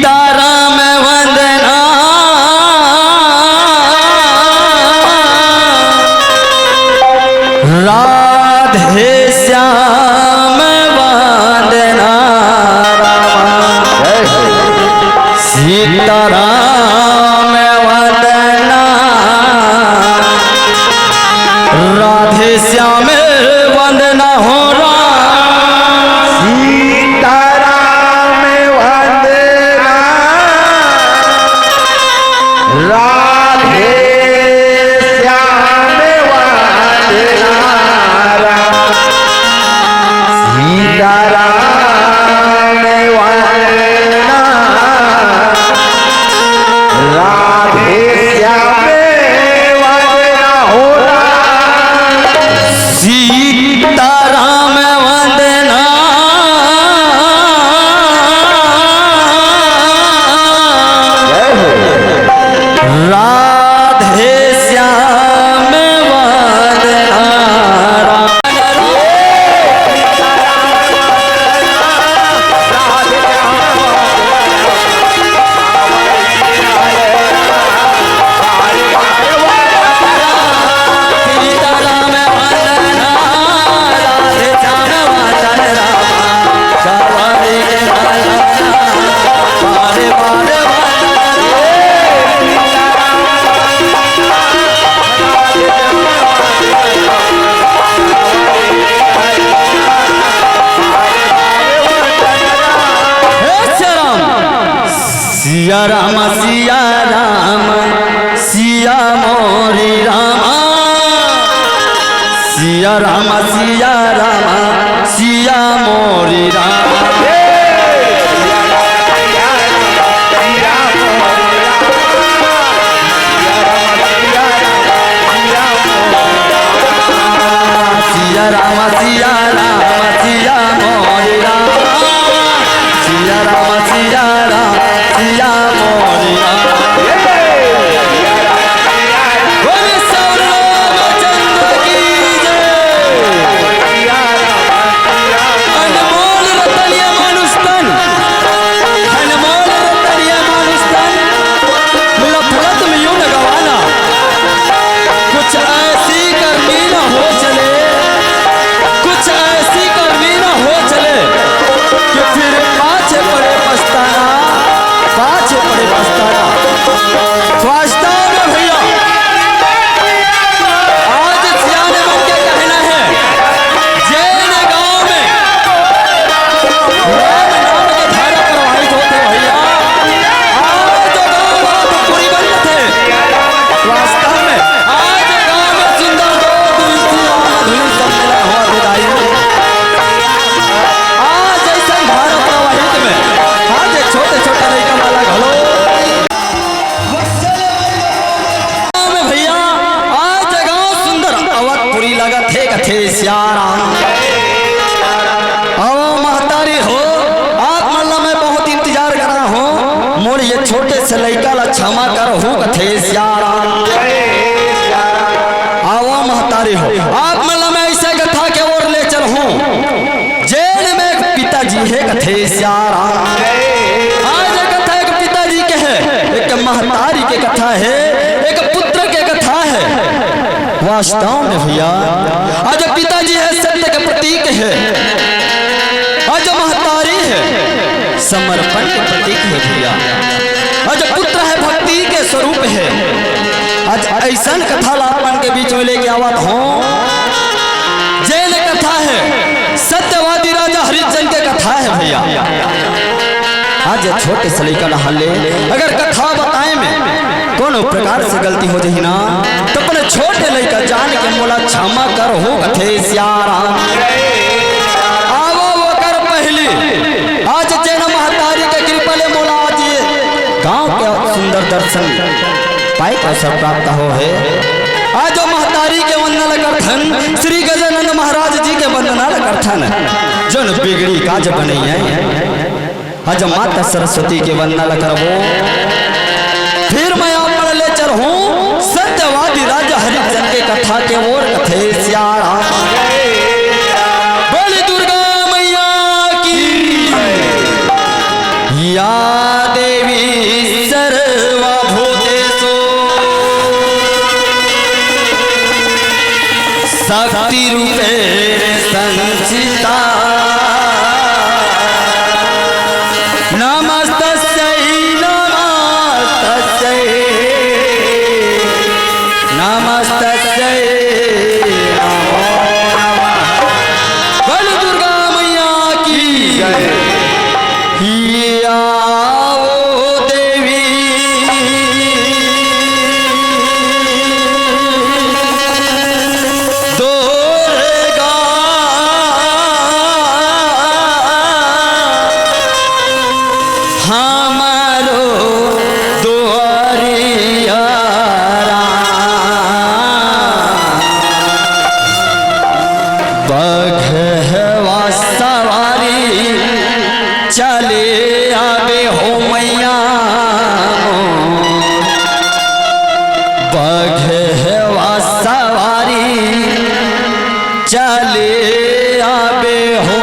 सीताराम वंदना राधे श्याम वंदना सीताराम वंदना राधे श्याम वंदना हो सीताराम वंदना राधे श्याम वंदना सीताराम वंदना राधे श्याम वंदना हो सीताराम वंदना राधे श्याम वंदना सिया राम सिया राम सिया मोरी रामा सिया राम सिया राम सिया मोरी रामा सिया राम सिया राम सिया मोरी रामा सिया राम सिया राम सिया मोरी रामा बोले सर्वचंद्र की जय अनमोल रतनिया मानुस्तन अनमोल रतनिया मानुस्तन लफड़त में यूं न गवाना कुछ ऐसी करनी न हो चले कुछ ऐसी करनी न हो चले कि फिर पाछे पड़े पछताना पाछे पड़े पछताना वास्तव में भैया आज सियाने बन के कहना है जैन गांव में राम नाम के धारा प्रवाहित होते भैया आज जो गांव बहुत पूरी बन थे वास्तव में आज गांव में सुंदर दो तुलसी राम धुन सब मिला हुआ विदाई आज ऐसा धारा प्रवाहित में आज छोटे छोटे लड़का वाला घलो में भैया आज गांव सुंदर अवधपुरी लगा थे कथे श्याराम अब महतारी हो आप मल्ला मैं बहुत इंतजार कर रहा हूँ मोर ये छोटे से लड़का ला क्षमा कर हो कथे श्याराम आओ महतारी हो आप मल्ला मैं ऐसे कथा के ओर ले चल हूँ जेल में एक पिताजी है कथे श्याराम आज कथा एक पिताजी के है एक महतारी के कथा है एक पुत्र के कथा है वास्तव में भैया आज पिताजी है सत्य के प्रतीक है आज महतारी है समर्पण के प्रतीक है भैया आज पुत्र है भक्ति के स्वरूप है आज ऐसा कथा लापन के बीच में लेके आवत हूँ जेल कथा है सत्यवादी राजा हरिश्चंद्र के कथा है भैया आज छोटे से लड़का नहले अगर कथा बताए में कोनो प्रकार से गलती हो जाही ना तो अपने छोटे लड़का जान के मोला क्षमा कर हो कथे श्याराम आवो वो कर पहली आज जैन महतारी के कृपा ले मोला आज ये गांव के सुंदर दर्शन पाए का अवसर प्राप्त हो है आज महतारी के वंदना करथन श्री गजानंद महाराज जी के वंदना करथन जन बिगड़ी काज बने है आज माता सरस्वती के वंदना करबो फिर मैं आप ले चल हूँ सत्यवादी राजा हरिश्चंद्र के कथा के ओर कथे श्याराम बोली दुर्गा मैया की यार देवी सर्वभूतेषु शक्ति रूपेण संचिता नमस्तस्यै नमस्तस्यै नमस्तस्यै नमो नमः। बोल दुर्गा मैया की जय। आओ देवी दुर्गा हमारो दुआरिया बघवा सवारी चले आवे हो मैया बघवा सवारी चले आवे हो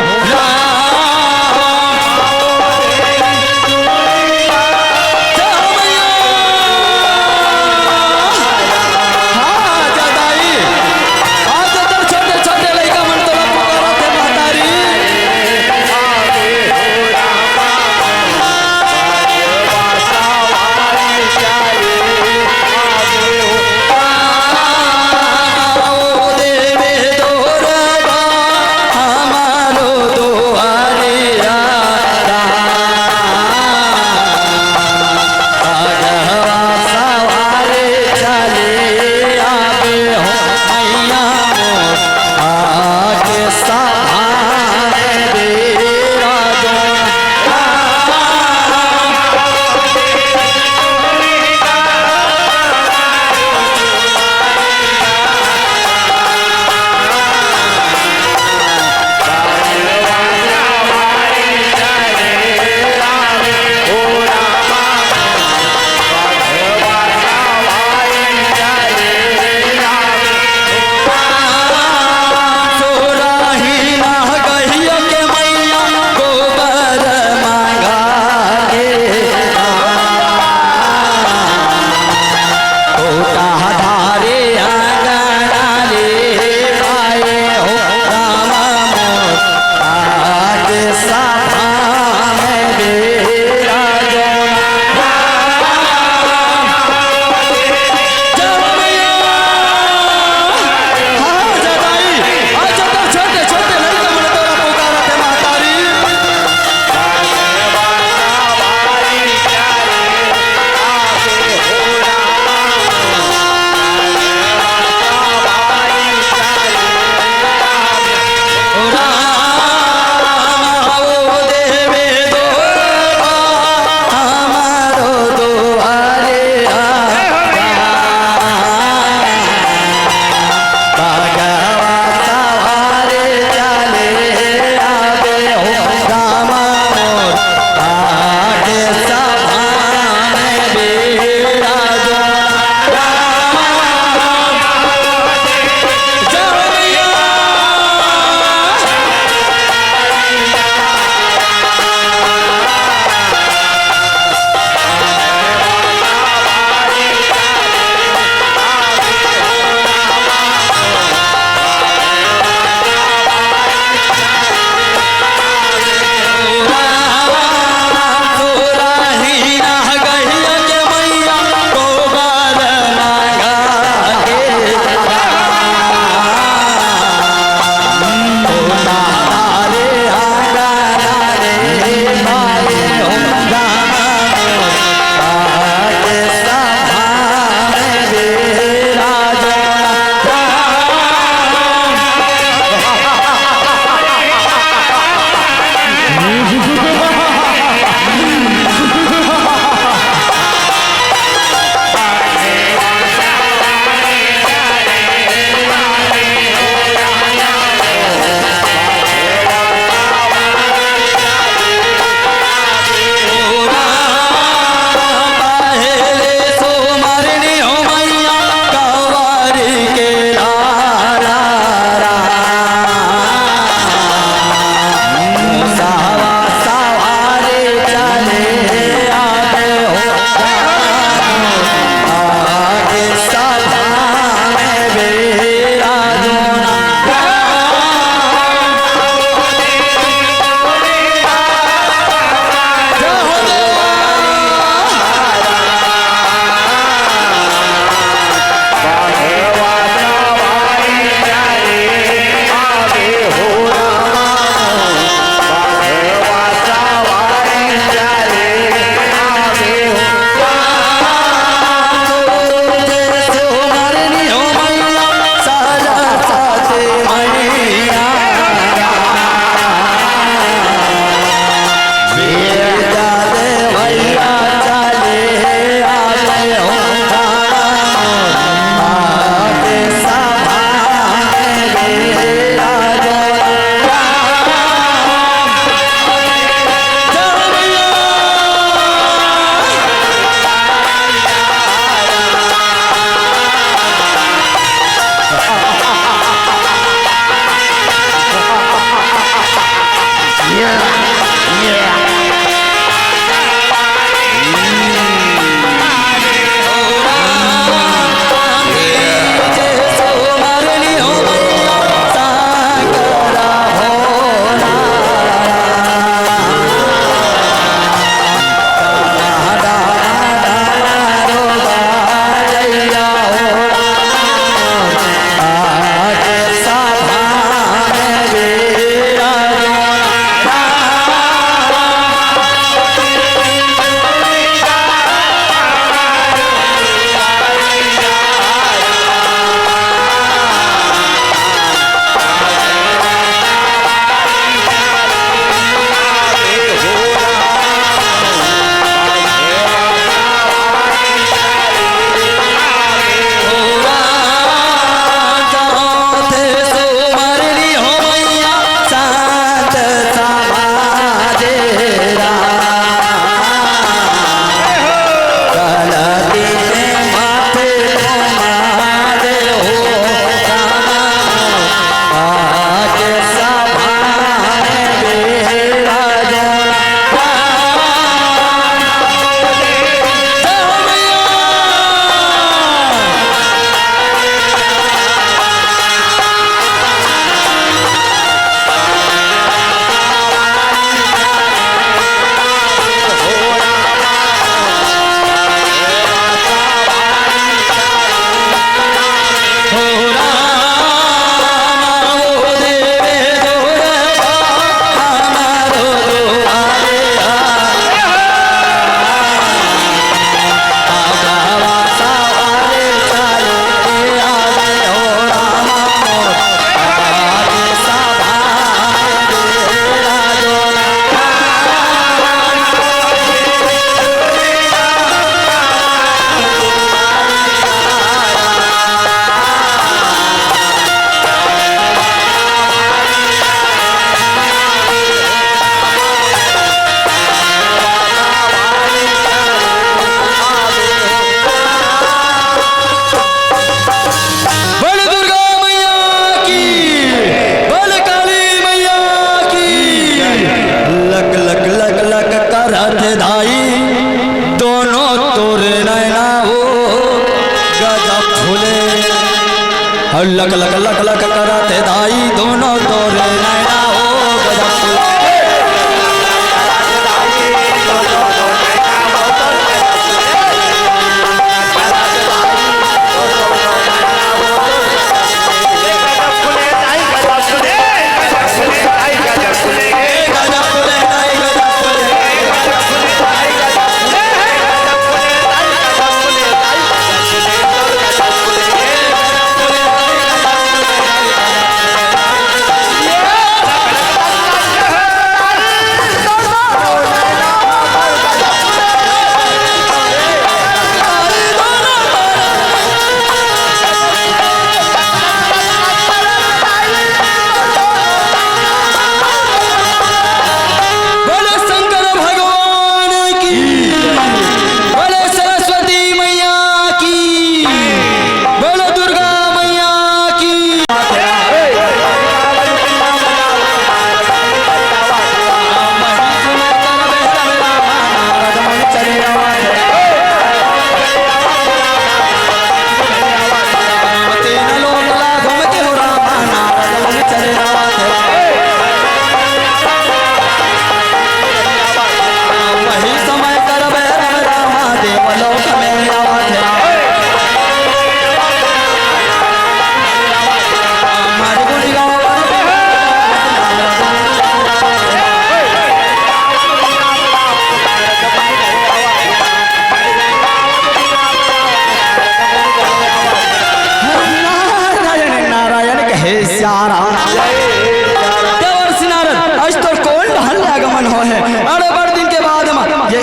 और लक लक लक लक करते दाई दोनों तोरे नैना हो गजब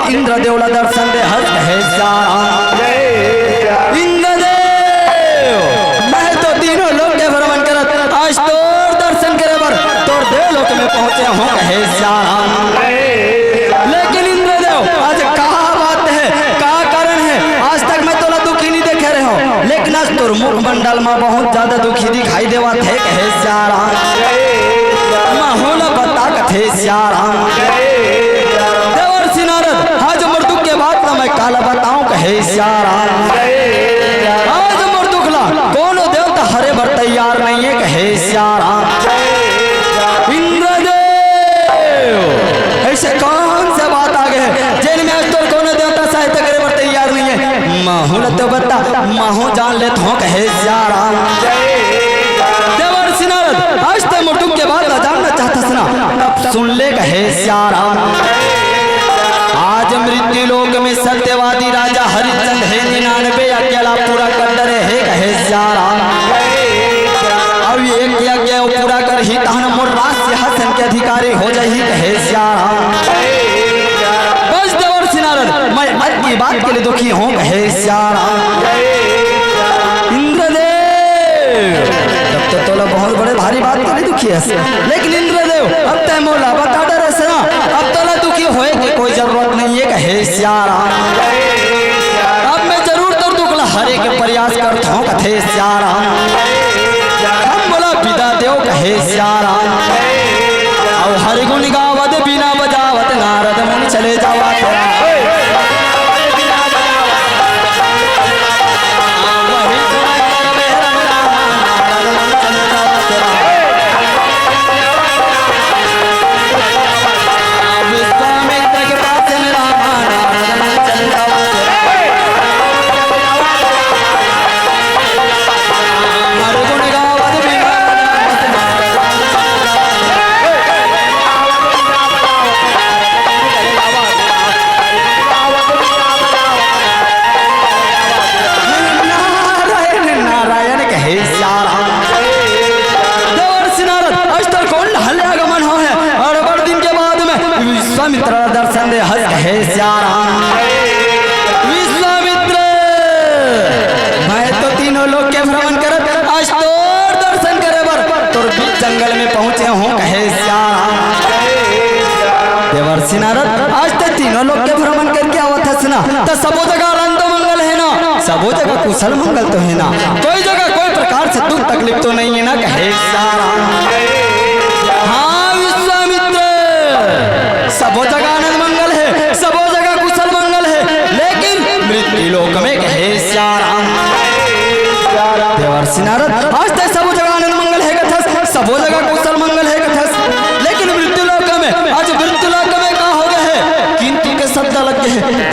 इंद्र देवला दर्शन दे हस है इंद्रदेव मैं तो तीनों लोग के भ्रमण करत आज तोर दर्शन करे बर तोर देव लोक में पहुंचे हूं कहे लेकिन इंद्रदेव आज कहा बात है कहा कारण है आज तक मैं तोला दुखी नहीं देखे रहे हो लेकिन आज तोर मुख मंडल में बहुत ज्यादा दुखी दिखाई देवा थे कहे माहौल बता कथे मैं काला बताऊं कहे आज मुर्दुखला कौन देवता हरे भर तैयार नहीं है कहे इंद्रदेव ऐसे कौन से बात आ गए जेल में आज तो कौन देवता सहायता करे भर तैयार नहीं है माहू तो बता माहू जान ले तो कहे देवर सिनारद आज तो मुर्दुख के बाद ना जानना चाहता सुना अब सुन ले कहे आज मृत्यु लोक में सत्यवादी राजा हरिश्चंद्र है 99 अकेला पूरा कर डरे है कहे अब एक यज्ञ पूरा कर ही तहन मोर राज सिंहासन के अधिकारी हो जाही कहे बस देवर सिनारद मैं आज की बात के लिए दुखी हूँ कहे इंद्रदेव तब तो तोला बहुत बड़े भारी बात के लिए दुखी है लेकिन इंद्रदेव अब तय मोला बता डरे से ना अब तोला दुखी होए की कोई जरूरत नहीं है कहे अब मैं जरूर तो दुखला हरे के प्रयास करता हूँ कथे हम बोला विदा देव कहे और हरि गुण गावत बिना बजावत नारद मुनि चले जावा दर्शन दे हर है विश्वामित्र मैं तो तीनों लोग के भ्रमण करत आज तोर दर्शन करे बर तोर बीच जंगल में पहुंचे हूं कहे देवर सिनारद आज तक तीनों लोग के भ्रमण करके आवत है सुना तो सबो जगह आनंद मंगल है ना सबो जगह कुशल मंगल तो है ना कोई जगह कोई प्रकार से दुख तकलीफ तो नहीं है ना कहे हाँ विश्वामित्र सबो जगह आनंद मंगल है सबो जगह कुशल मंगल है लेकिन मृत्यु लोक में कहे देवर सिनारद आज तक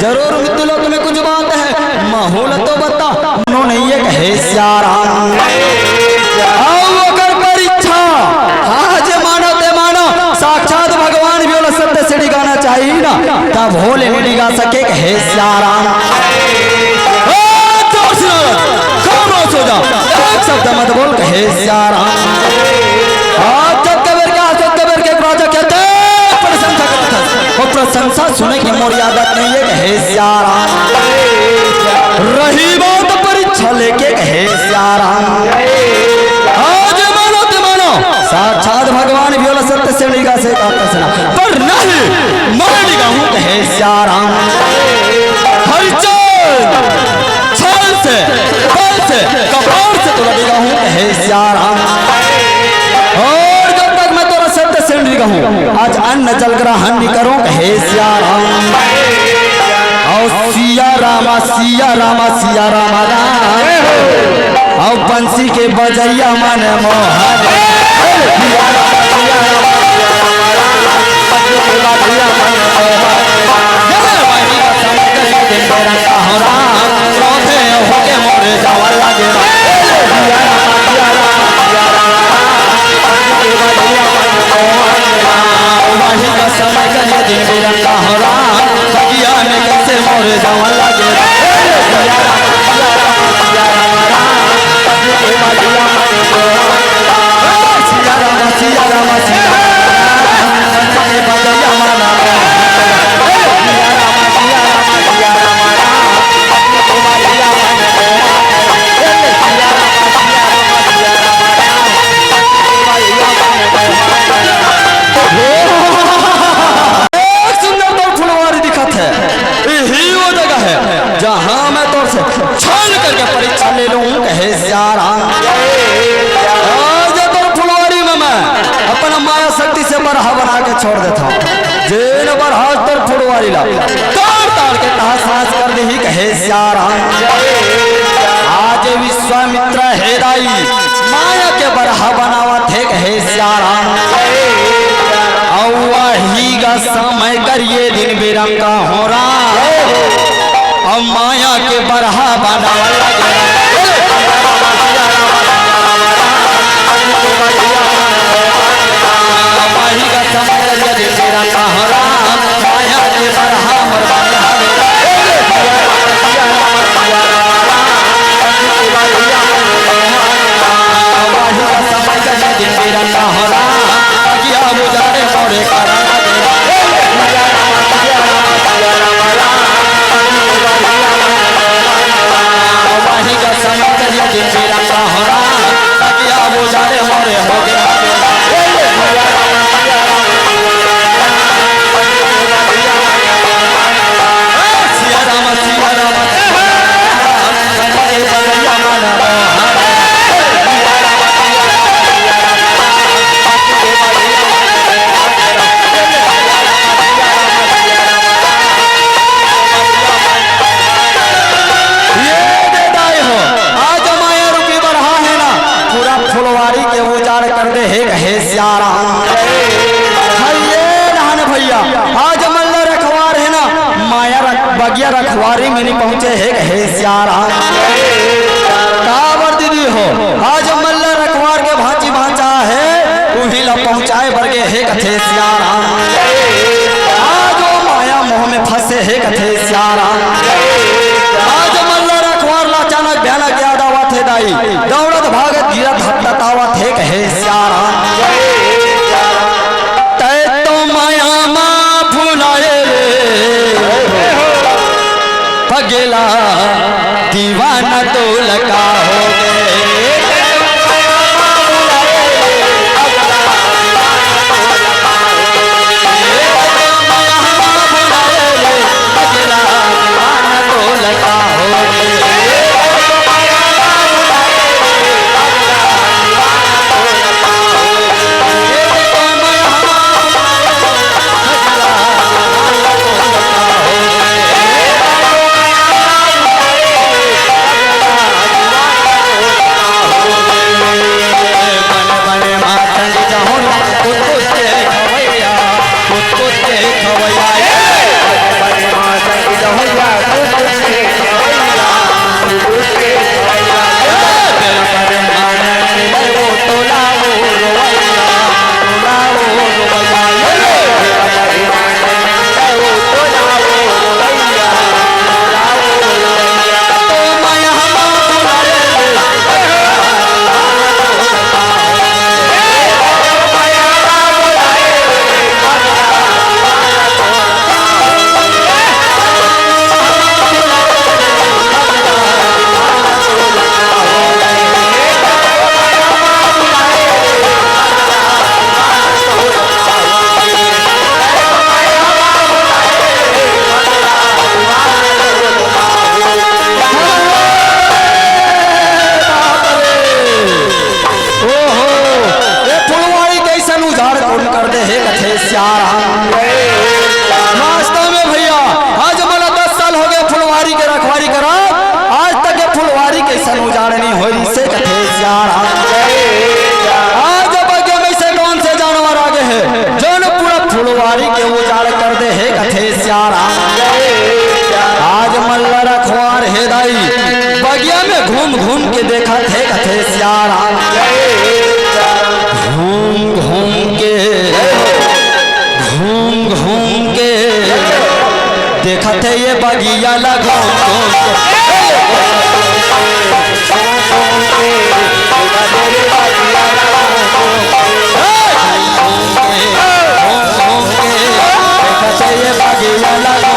जरूर मित्र लोग में कुछ बात है, माहौल तो बता। उन्होंने ये कहे सियाराम अगर परीक्षा आज मानो ते मानो साक्षात भगवान भी बोला सत्य से गाना चाहिए ना, तब भोले नहीं गा सके कहे सियाराम। हो जा एक शब्द मत बोल कहे सियाराम। जब कबीर का कबीर के राजा कहते प्रशंसा करता वो प्रशंसा सुने की मोर आदत नहीं है कहे सियाराम। रही बात परीक्षा लेके कहे सियाराम आज मानो ते मानो साक्षात भगवान भी बोला सत्य से निगाह से पर नहीं मैं निगाहूं कहे सियाराम। छल से कपार से तो लगेगा हूँ कहे सियाराम। और जब तक मैं तोरा सत्य से निगाह हूँ आज अन्न जल ग्रहण नहीं करूँ कहे सियाराम। और सिया रामा सिया रामा सिया रामा और बंसी के बजैया मन मोहन समय करिए दिन बिरंगा हो राम बगिया में कैसे मोर जावन लगे छोड़ देता हूँ जेल बरहाज तर फुड़वारी ला तार तार के तहस नहस कर दे ही कहे सियाराम। आज विश्वामित्र हेदाई माया के बरहा बनावा थे कहे सियाराम। और वही का समय करिए दिन बिरंगा हो रहा और माया के बरहा बनावा लगे बगिया रखवारी में नहीं पहुंचे है सियाराम। काबर दीदी हो आज मल्ल रखवार के भांची भांचा है उही ला पहुंचाए बरगे है कथे सियाराम। आज वो माया मोह में फंसे है कथे सियाराम। आज मल्ल रखवार ला अचानक भयानक याद आवा थे दाई दौड़त भागत गिरत हटतावा थे कहे सियाराम। तै तो माया मा भुलाए पगला दीवाना तो लगा हो गए में घूम घूम के देखा थे कथे सियारा, घूम घूम के देखा थे ये बगिया लगा ये बगिया लगा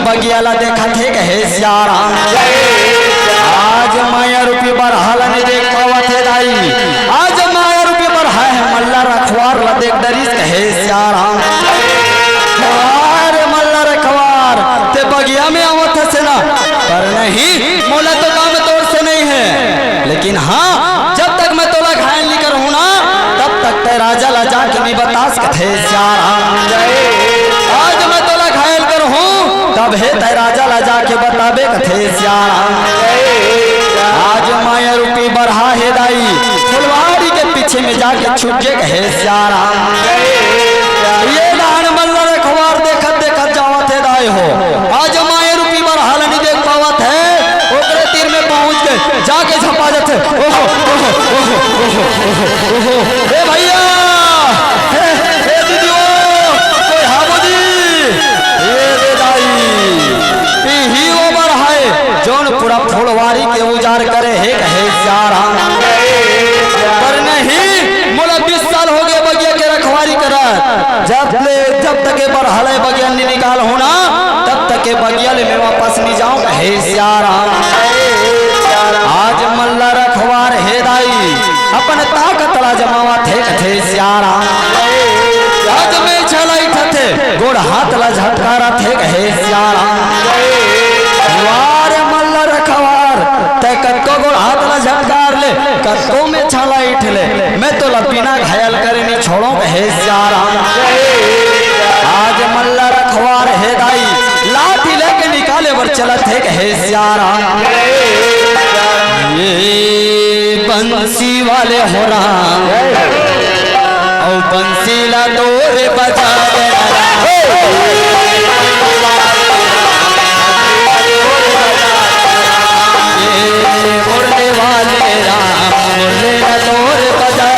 बगियाला देखा थे कहे सियारा, आज माया रूपी बरहाल ने देख पावा थे दाई, आज माया रूपी बरहा है मल्ला रखवार ला देख डरीस कहे सियारा, मल्ला रखवार ते बगिया में आवत से ना, पर नहीं मोला तो काम तोड़ से नहीं है, लेकिन हाँ जब तक मैं तोला घायल नहीं करूँ ना तब तक ते राजा ला जाके नहीं बतास कथे सियारा, आज मैं तोला घायल कर हूँ तब है तय राजा ला जाके बताबे कथे सियारा, आज माया रूपी बरहा है दाई फुलवारी के पीछे में जाके छुप के कहे सियारा, ये दान मल्ला रखवार देखत देखत जावत है दाई हो, आज माया रूपी बरहा नहीं देख पावत है, ओकरे तीर में पहुंच के जाके झपा जाते, ओहो ओहो ओहो ओहो ओहो ए भैया हे दीदियो कोई हाबोदी ये दे दाई ही वो बरहाए जौन पूरा फुलवारी के उजार करे है कहे सियारा, पर नहीं मोला 20 साल हो गए बगिया के रखवारी करा, जब तक के बरहाले बगिया नहीं निकाल होना तब तक के बगिया ले मैं वापस नहीं जाऊं कहे सियारा, आज मल्ला रखवार है दाई अपन ताकत ला जमावा थे कथे सियारा, आज में चलाई थे गोड़ हाथ ला झटकारा थे कहे सियारा, वार मल्ला रखवार ते कत्को गोड़ हाथ ला झटकार ले कत्को में छाला इठ ले, मैं तो बिना घायल करे नहीं छोड़ो कहे सियारा, आज मल्ला रखवार है दाई लाठी लेके निकाले वर चलत है कहे सियारा, ये बंसी वाले हो राम और बंसी ला डोर बजा ये मुरले वाले राम मुरले ला डोर बजा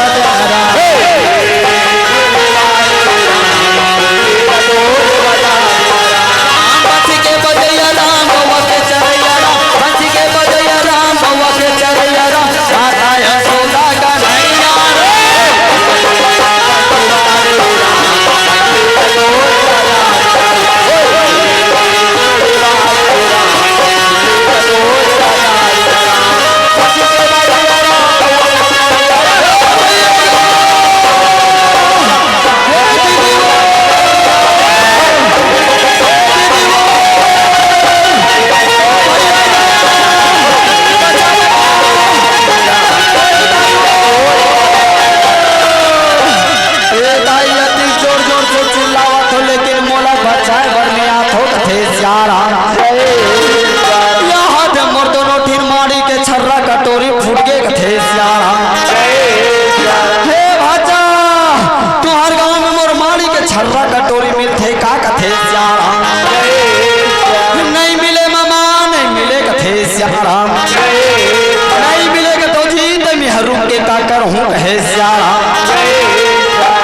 नहीं मिलेगा तो जीत मिहरू के का कर हूँ कहे सियारा,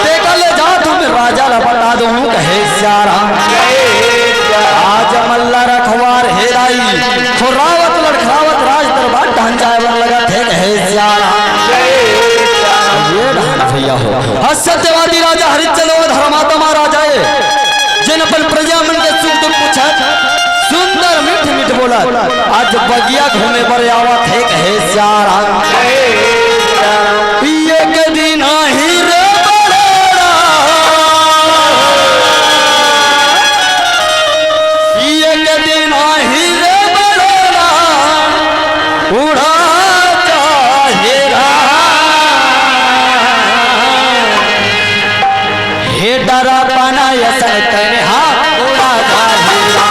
देखा ले जा तुम राजा ला बता दो हूँ कहे सियारा, आज मल्ला रखवार है दाई खुरावत लड़खरावत राज दरबार ढांचाए वर लगा थे कहे सियारा, ये भैया हो सत्यवादी राजा हरिश्चंद्र धर्मात्मा राजा है जिन अपन प्रजा मन के सुख दुख पूछा बोला आज बगिया घूमे पर आवत है कहे सियारा एक दिन ही रे बड़ेरा एक दिन ही रे बड़ेरा उड़ा चाहेरा हे डरा पाना यसन कने हाथ उड़ा चाहेरा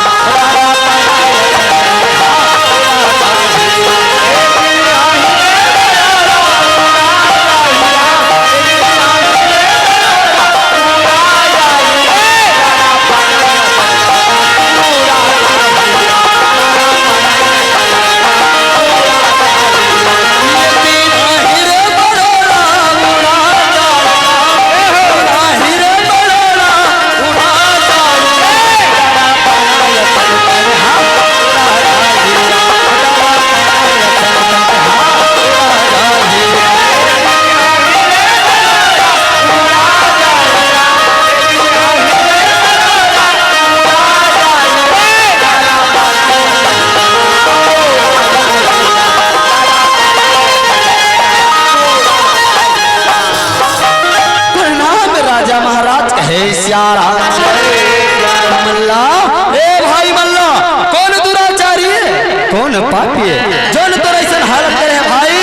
सियारा मल्ला ए भाई मल्ला कौन दुराचारी है कौन पापी है जो न तो ऐसा हालत करे भाई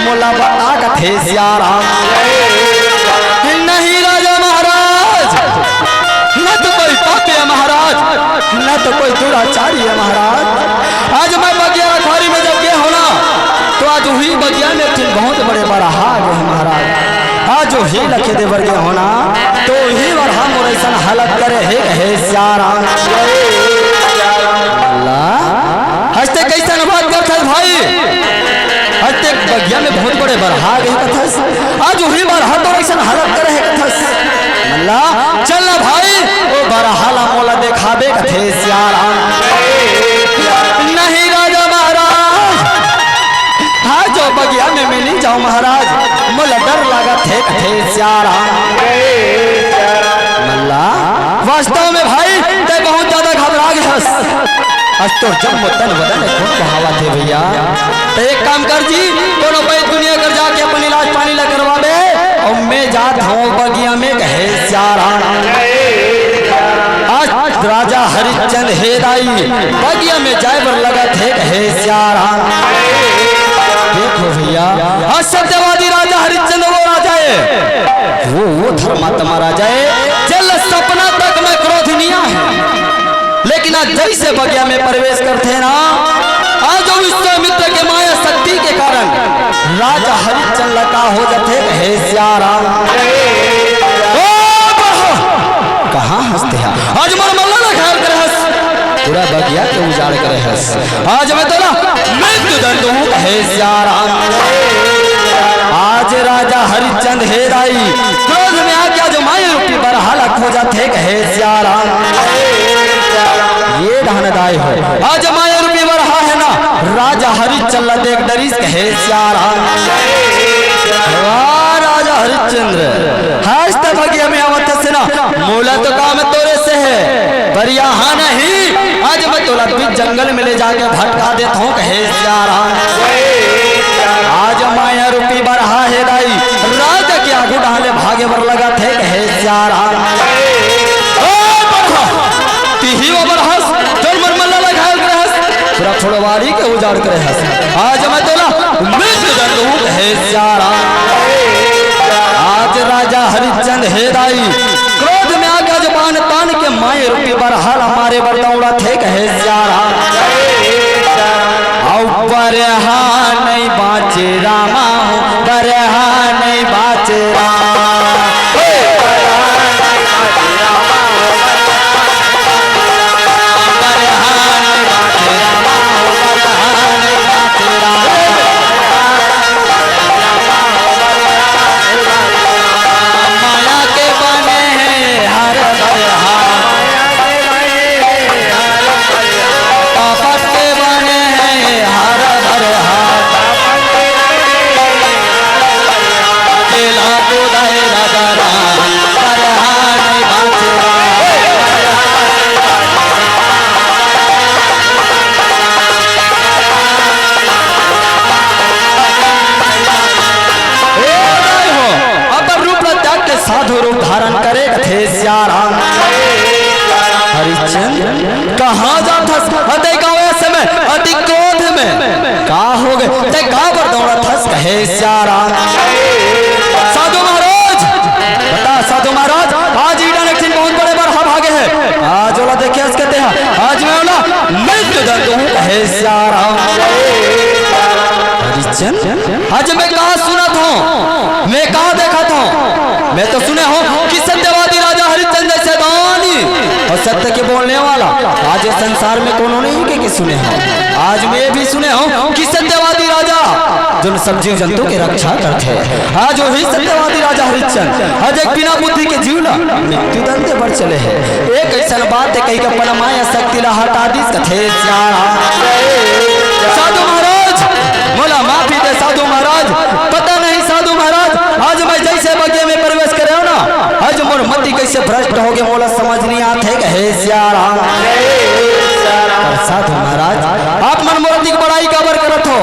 मोला बता कथे सियारा नहीं राजा महाराज न तो कोई पापी है महाराज न तो कोई दुराचारी है महाराज आज मैं बगिया रखवारी में जब गया होना तो आज वही बगिया में तुम बहुत बड़े बड़ा हाल है महाराज आज जो ही लखे दे वर्गे होना तो ही बार हम और ऐसा हालत करे है सियारा हंसते कैसा बात करता भाई हंसते बगिया में बहुत बड़े बरहा गए कथस आज वही बार हाथ और ऐसा हालत करे है कथस मल्ला चल ना भाई वो बरहाला मोला देखाबे कथे सियारा नहीं राजा महाराज हाँ जो बगिया में मैं नहीं जाऊं महाराज मोला डर लगा थे कथे सियारा मल्ला वास्तव में भाई ते बहुत ज्यादा घबरा गया आज तो जब तन बदन खून बहावा थे भैया तो एक काम कर जी दोनों भाई दुनिया कर जाके अपन इलाज पानी ला करवावे और मैं जात हूँ बगिया में कहे सियारा आज राजा हरिश्चंद्र हेराई बगिया में जाए पर लगा थे कहे सियारा देखो भैया आज सत्यवादी राजा हरिश्चंद्र वो राजा है वो धर्मात्मा राजा है जल सपना तक में क्रोधनिया है लेकिन आज जैसे बगिया में प्रवेश करते ना आज विश्वामित्र के माया शक्ति के कारण राजा हरिश्चंद्र का हो जाते है सियारा कहाँ हंसते हैं आज मर मल्ला ना ख्याल करे हंस पूरा बगिया के उजाड़ करे हंस आज मैं तो ना मृत्यु दंड हूँ है सियारा आज राजा हरिश्चंद्र हेराई क्रोध में आके आज माया रूपी बरहाला खो जाते कहे सियारा ये ढानदाय हो आज माया रूपी बरहा है ना राजा हरिश्चंद्र देख डरीस कहे सियारा राजा हरिश्चंद्र हस्त बगिया में आवत से ना मोला तो काम तोरे से है पर यहाँ नहीं आज मैं तोला बीच जंगल में ले जाके भटका देता हूँ कहे सियारा आज माया रूपी बरहा है दाई राजा के आगू डाले भागे बर लगा थे कहे सियारा ही बरहस चल मरमल्ला लगाल रहस पूरा छोड़वारी के उजाड़ करे हस आज मैं तोला मृत्यु दंड हूँ कहे सियारा आज राजा हरिश्चंद्र हेराई क्रोध में आगे जबान तान के माए रूपी बरहाल हमारे बरदौड़ा थे कहे सियारा बरहा नहीं बाचे रामा बरहा नहीं बाचे रामा हरिश्चंद्र कहाँ जाथस अते गावे समय अति क्रोध में का हो गए ते का पर दौड़ा थस कहे सारा साधु महाराज बता साधु महाराज आज ईडा ने बहुत बड़े बार हम भागे हैं आज वाला देखे इस कहते हैं आज मैं वाला मृत्यु दंड हूँ कहे सारा हरिश्चंद्र आज मैं कहा सुना था मैं कहा देखा था मैं तो सुने हूँ कि सत्यवादी राजा हरिश्चंद्र जैसे दानी और सत्य के बोलने वाला आज संसार में कौन नहीं के सुने हो आज मैं भी सुने हूँ कि सत्यवादी राजा जो सब जीव जंतु की रक्षा करते हैं आज वही सत्यवादी राजा हरिश्चंद्र आज एक बिना बुद्धि के जीवला मृत्यु दंड पर चले हैं एक ऐसा बात है कहीं का परमाया शक्ति ला हटा दी कथे साधु महाराज मोला माफी दे साधु महाराज पता नहीं साधु महाराज आज मैं जैसे बगे में प्रवेश करे हो ना आज मोर मति कैसे भ्रष्ट हो गए मोला समझ नहीं आते कहे सियारा साधु महाराज आप मन मूर्ति की बड़ाई काबर करत हो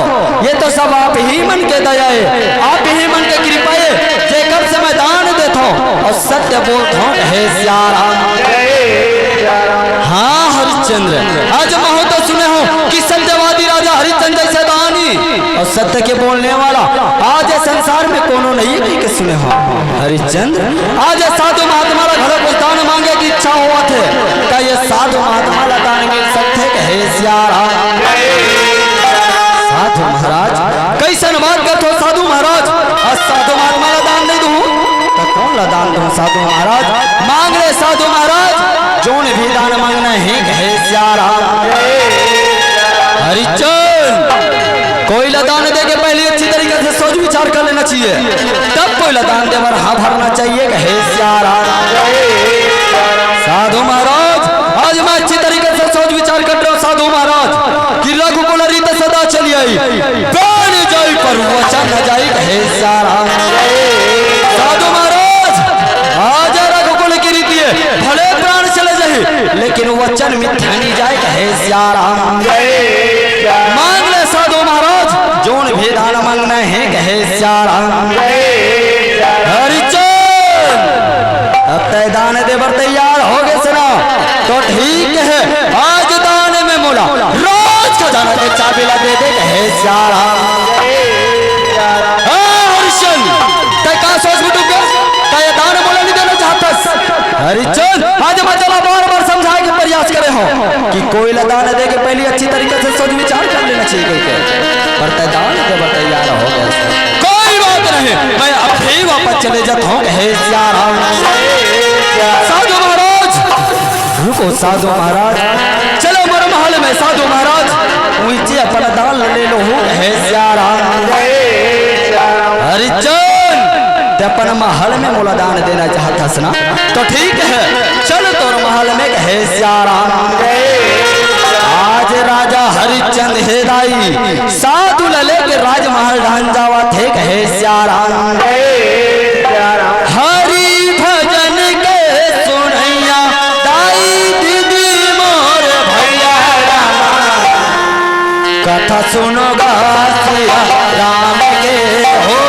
ये तो सब आप ही मन के दया है आप ही मन के कृपा है जे कब से मैं दान देता हूँ और सत्य बोलता हूँ कहे सियारा हाँ हरिश्चंद्र आज मैं तो सुने हो कि सत्यवादी राजा हरिश्चंद्र जैसे दानी और सत्य के बोलने वाला आज संसार में कोनो नहीं के सुने हो हरिश्चंद्र आज साधु महात्मा घर को दान मांगे की इच्छा हुआ थे क्या ये साधु महात्मा दान मिल सकते कहे सियारा साधु महाराज कैसन बात करते हो साधु महाराज आज साधु महात्मा दान नहीं दूं तो कौन ला दान दूं साधु महाराज मांग रहे साधु महाराज जोन भी दान मांगना है कहे सियारा हरिश्चंद्र कोई लदान दे के पहले अच्छी तरीके से सोच विचार कर लेना चाहिए तब कोई लदान दे पर हाँ भरना चाहिए कहे सियारा साधु महाराज आज मैं अच्छी तरीके से सोच विचार कर रहा हूँ साधु महाराज कि रघुकुल रीत सदा चली आई प्राण जाई पर वचन न जाई कहे सियारा साधु महाराज आज रघुकुल की रीति है भले प्राण चले जाए लेकिन वचन मिथ्या नहीं जाए कहे सियारा मांग ले साधु महाराज जोन भी दान मांगना है कहे सियारा हरिश्चंद्र अब तय दान देवर तैयार हो गए सुना तो ठीक है आज दान में मोला रोज का दान के चाबी ला दे कहे सियारा हरिश्चंद्र तय का सोच में डूब गया तय दान मोला नहीं देना चाहता हरिश्चंद्र आज मैं चला बार बार समझाए के प्रयास करे हो कि कोई दान दे के पहले अच्छी तरीके से सोच विचार कर लेना चाहिए पर तय दान देवर तैयार हो गया कोई बात नहीं मैं अब ही वापस चले जाता हूँ कहे सियारा साधु महाराज रुको साधु महाराज चलो मर महल में साधु महाराज ऊंचे अपना दान ले लो कहे सियारा हरिश्चंद्र अपन महल में मोला दान देना चाहता सना तो ठीक है चल तोर महल में कहे सियारा आज राजा हरिश्चंद्र हे दाई साधु लले के राजमहल ढान जावा थे कहे सियारा हरि भजन के सुनैया दाई दीदी मोर भैया कथा सुनोगा सिया राम के हो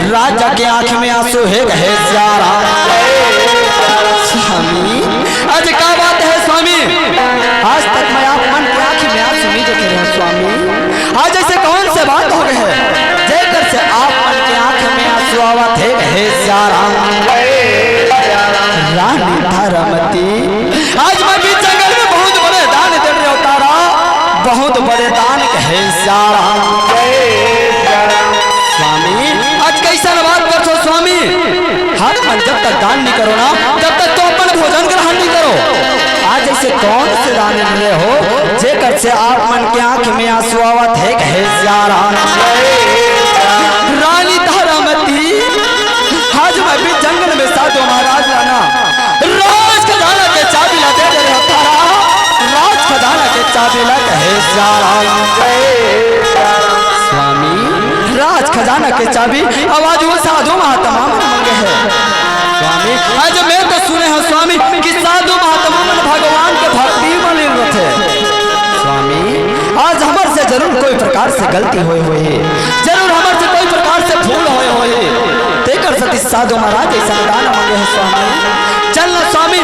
राजा के आंख में आंसू है कहे सियारा स्वामी आज क्या बात है स्वामी आज तक मैं आप मन की आंख में आंसू नहीं देखे रहे स्वामी आज ऐसे कौन से बात हो गए हैं जेकर से आप मन की आंख में आंसू आवा थे कहे सियारा रानी तारामती आज मैं भी जंगल में बहुत बड़े दान दे रहे उतारा बहुत बड़े दान कहे सियाराम। स्वामी आज कैसा बात करते हो स्वामी? हर मन जब तक दान नहीं करो ना तब तक तो अपन भोजन ग्रहण नहीं करो। आज ऐसे कौन से दान मिले हो जेकर से आप मन के आंख में आंसू आवत है कहे सियाराम। रानी तारामती आज मैं भी जंगल में साधु महाराज लाना राज खजाना के चाबी ला दे रहे तारा, राज खजाना के चाबी ला कहे सियाराम। स्वामी राज खजाना के चाबी आवाज वो साधु महात्मा मन मंगे है। स्वामी आज मैं तो सुने हैं स्वामी कि साधु महात्मा मन भगवान के भक्ति में लीन रहते। स्वामी आज हमारे से जरूर कोई प्रकार से गलती हुई है, जरूर हमारे से कोई प्रकार से भूल हुई है। देकर सती साधु महाराज ऐसा दान मांगे हैं स्वामी। चलना स्वामी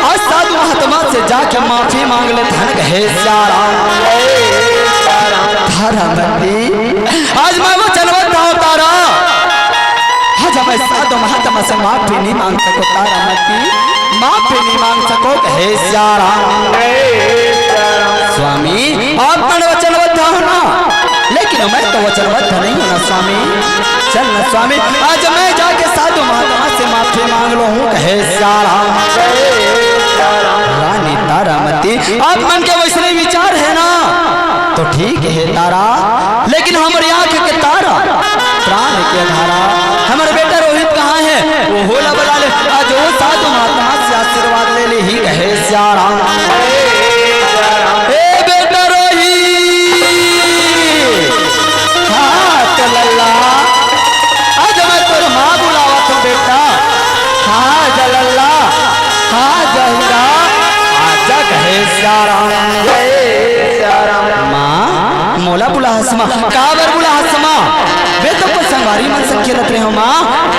आज साधु महात्मा से जाके माफी मांग ले धन कहे सियाराम। तारामती आज मैं वो चलवता हूँ तारा, आज मैं साधु महात्मा से माफी नहीं मांग सको तारामती, माफी नहीं मांग सको कहे सियाराम। स्वामी आप मन वचनबद्ध हो ना, लेकिन मैं तो वचनबद्ध नहीं हूँ ना स्वामी। चल ना स्वामी आज मैं जाके साधु महात्मा से माफी मांग लो हूँ कहे सियाराम। रानी तारामती आप मन के वैसे विचार है ना तो ठीक है तारा, लेकिन हमारी आंख के तारा प्राण के धारा हमारे बेटा रोहित कहाँ है वो होला बना ले। आज वो साधु महात्मा से आशीर्वाद ले ले ही कहे सियाराम। माँ मोला बुला हसमा काबर बुला हसमा वे तो को संगवारी मन से खेलत रहे हो माँ,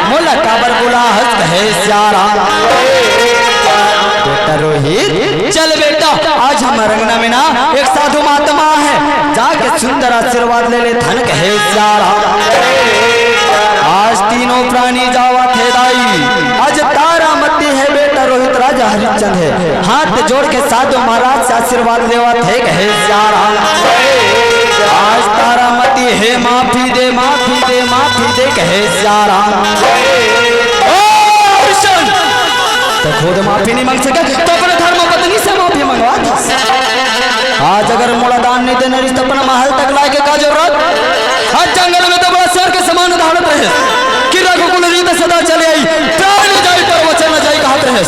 मोला काबर बुला हस कहे सियाराम। बेटा रोहित चल बेटा आज हम रंगना में ना एक साधु महात्मा है, जाके सुंदर आशीर्वाद ले ले धन कहे सियाराम। आज तीनों प्राणी जावा थे दाई, आज तारामती है बेटा रोहित राजा हरिश्चंद्र है, हाथ जोड़ के साधु महाराज से आशीर्वाद लेवा थे कहे सियाराम। आज तारामती है माफी दे माफी दे माफी दे कहे सियाराम। तो खुद माफी नहीं मांग सके तो अपने धर्म पत्नी से माफी मंगवा। आज अगर मोड़ा दान नहीं देने रिश्ता अपना महल तक लाके का जरूरत। आज जंगल में तो बड़ा शेर के समान धारत रहे कि रघुकुल रीत सदा चले आई, प्राण जाई तो वचन न जाई कहत रहे।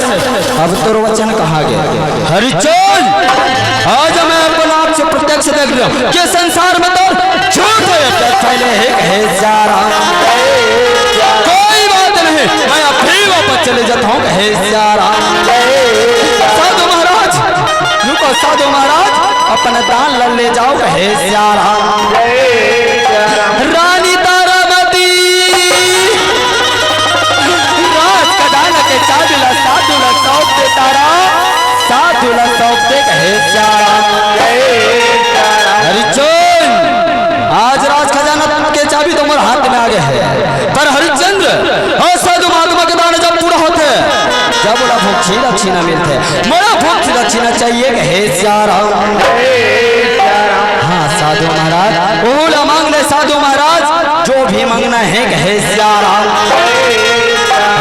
अब तो वचन कहा गया हरिचंद, आज मैं अपने आप से प्रत्यक्ष देख रहा हूं कि संसार में तो झूठ फैले है कहे सियाराम। कोई बात नहीं मैं फिर वापस चले जाता हूँ कहे सियाराम। साधु महाराज रुको, साधु महाराज अपना दान ले जाओ कहे सियाराम। रानी तारामती राज खजाना के चाबी ला साधु ला सौंप दे तारा, साधु ला सौंप दे कहे सियाराम। हरिचंद्र आज राज खजाना के चाबी तो मोर हाथ में आ गए है, पर हरिचंद्र और साधु महात्मा के दान जब पूरा होते जब बड़ा भूखी दक्षिणा मिलते, बड़ा भूखी दक्षिणा चाहिए कहे सियाराम। हाँ साधु महाराज बोला मांग ले साधु महाराज जो भी मांगना है कहे सियाराम।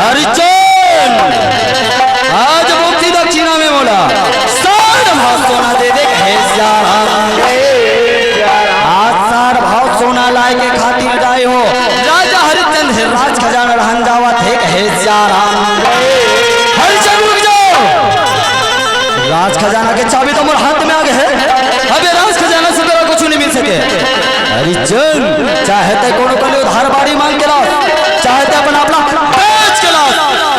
हरिचंद्र आज भूखी दक्षिणा में बोला साढ़ भाव सोना दे दे कहे सियाराम। आज साढ़ भाव सोना लाए के खातिर जाए हो राजा हरिचंद्र राज खजाना रहन जावा थे कहे सियाराम। राज खजाना के चाबी तो मोर हाथ में आ गए है, अबे राज खजाना से तेरा कुछ नहीं मिल सके। हरिचंद चाहते कोनो को उधार बाड़ी मांग के लाओ, चाहते अपना अपना बेच के लाओ,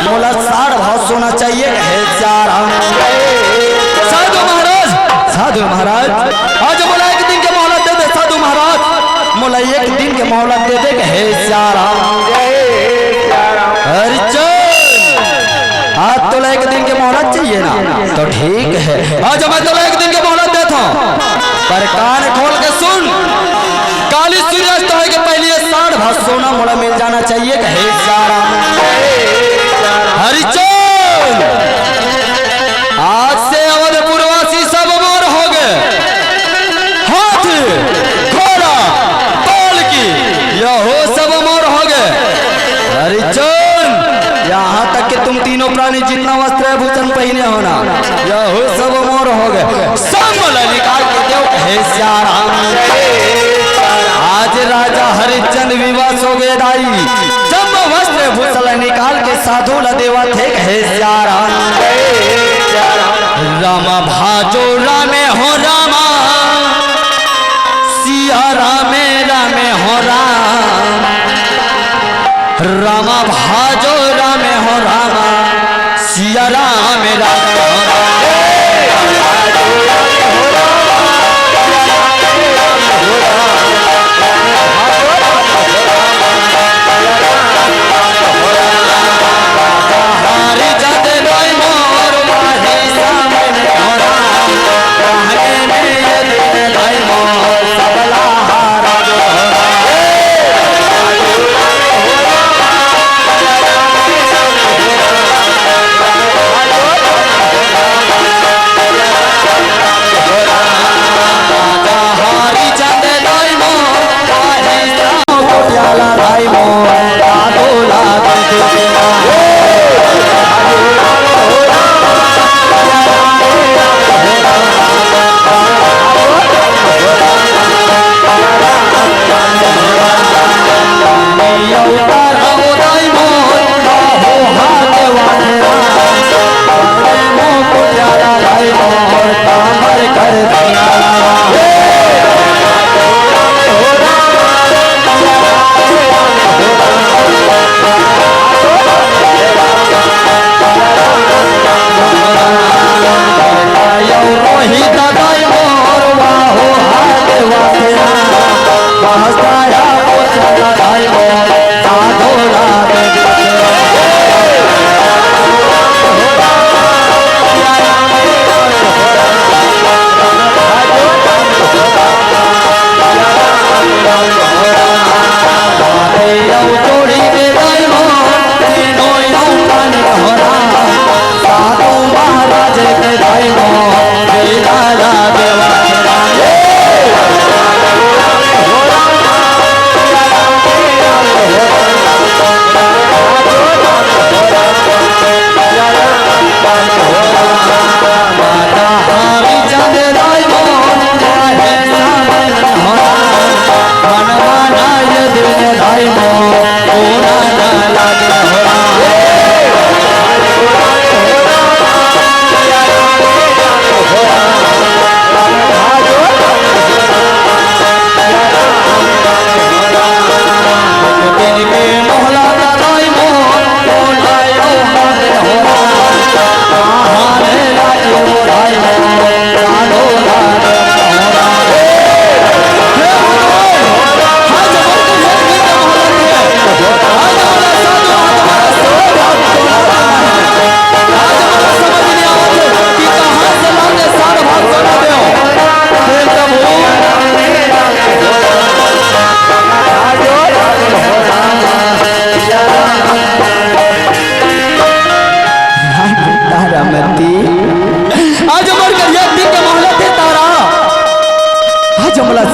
मोला साढ़ भाव सोना चाहिए कहे सियाराम। साधु महाराज साधु महाराज आज मोला एक दिन के मोहलत दे दे साधु महाराज, मोला एक दिन के मोहलत दे दे कहे सियाराम। हरिचंद आज तो एक दिन के मोहलत चाहिए ना तो ठीक है, आज मैं तो एक दिन के मोहलत देता हूँ, पर कान खोल के सुन, काली सूर्यास्त होने के पहले साढ़ भाव सोना मोड़ा मिल जाना चाहिए कहे सियाराम। हरिचंद आज से अवधपुरवासी सब मोर हो गए, हाथ कहे श्याराम। आज राजा हरिश्चंद्र विवाह सो गए दाई, जब वस्त्र भूषण निकाल के साधु ल देवा थे कहे श्याराम। रामा भाजो रामे हो रामा, सिया रामे रामे हो राम। रामा भाजो रामे हो रामा, सिया रामे रामे हो राम।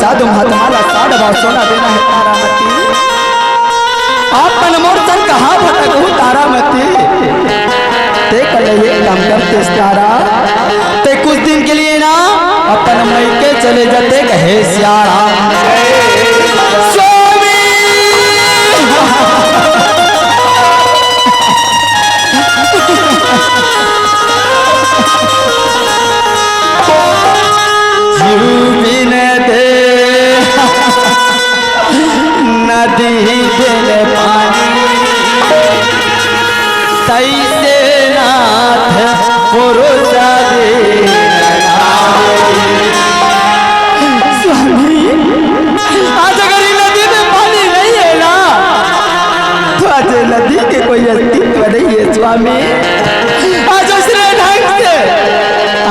साधु महात्माला साढ़ भाव सोना देना है तारामती। आपन मोर्चन कहाँ भटकू तारामती। ते कल ये काम करते तारा, ते कुछ दिन के लिए ना अपन मैके चले जाते कहे श्याराम। स्वामी आज उसने ढंग से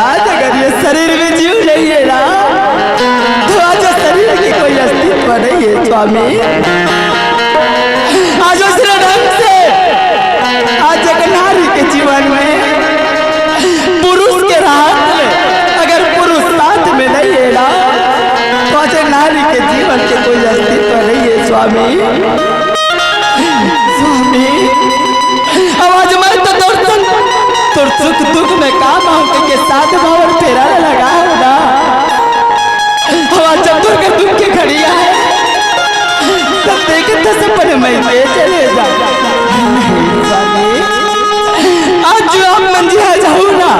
आज अगर ये शरीर में जीव नहीं है ना तो आज शरीर की कोई अस्तित्व नहीं है स्वामी। आज उसने ढंग से आज एक नारी के जीवन में पुरुष के रात में अगर पुरुष साथ में नहीं है ना तो आज नारी के जीवन के कोई अस्तित्व नहीं है स्वामी। स्वामी आवाज मत दर्शन तो सुख दुख में काम हो के साथ भाव फेरा लगा होगा। हवा चतुर के दुख के खड़िया है तब देखे तो सपने में ले चले जा। नहीं स्वामी, आज जो आप मंजिया जाऊँ ना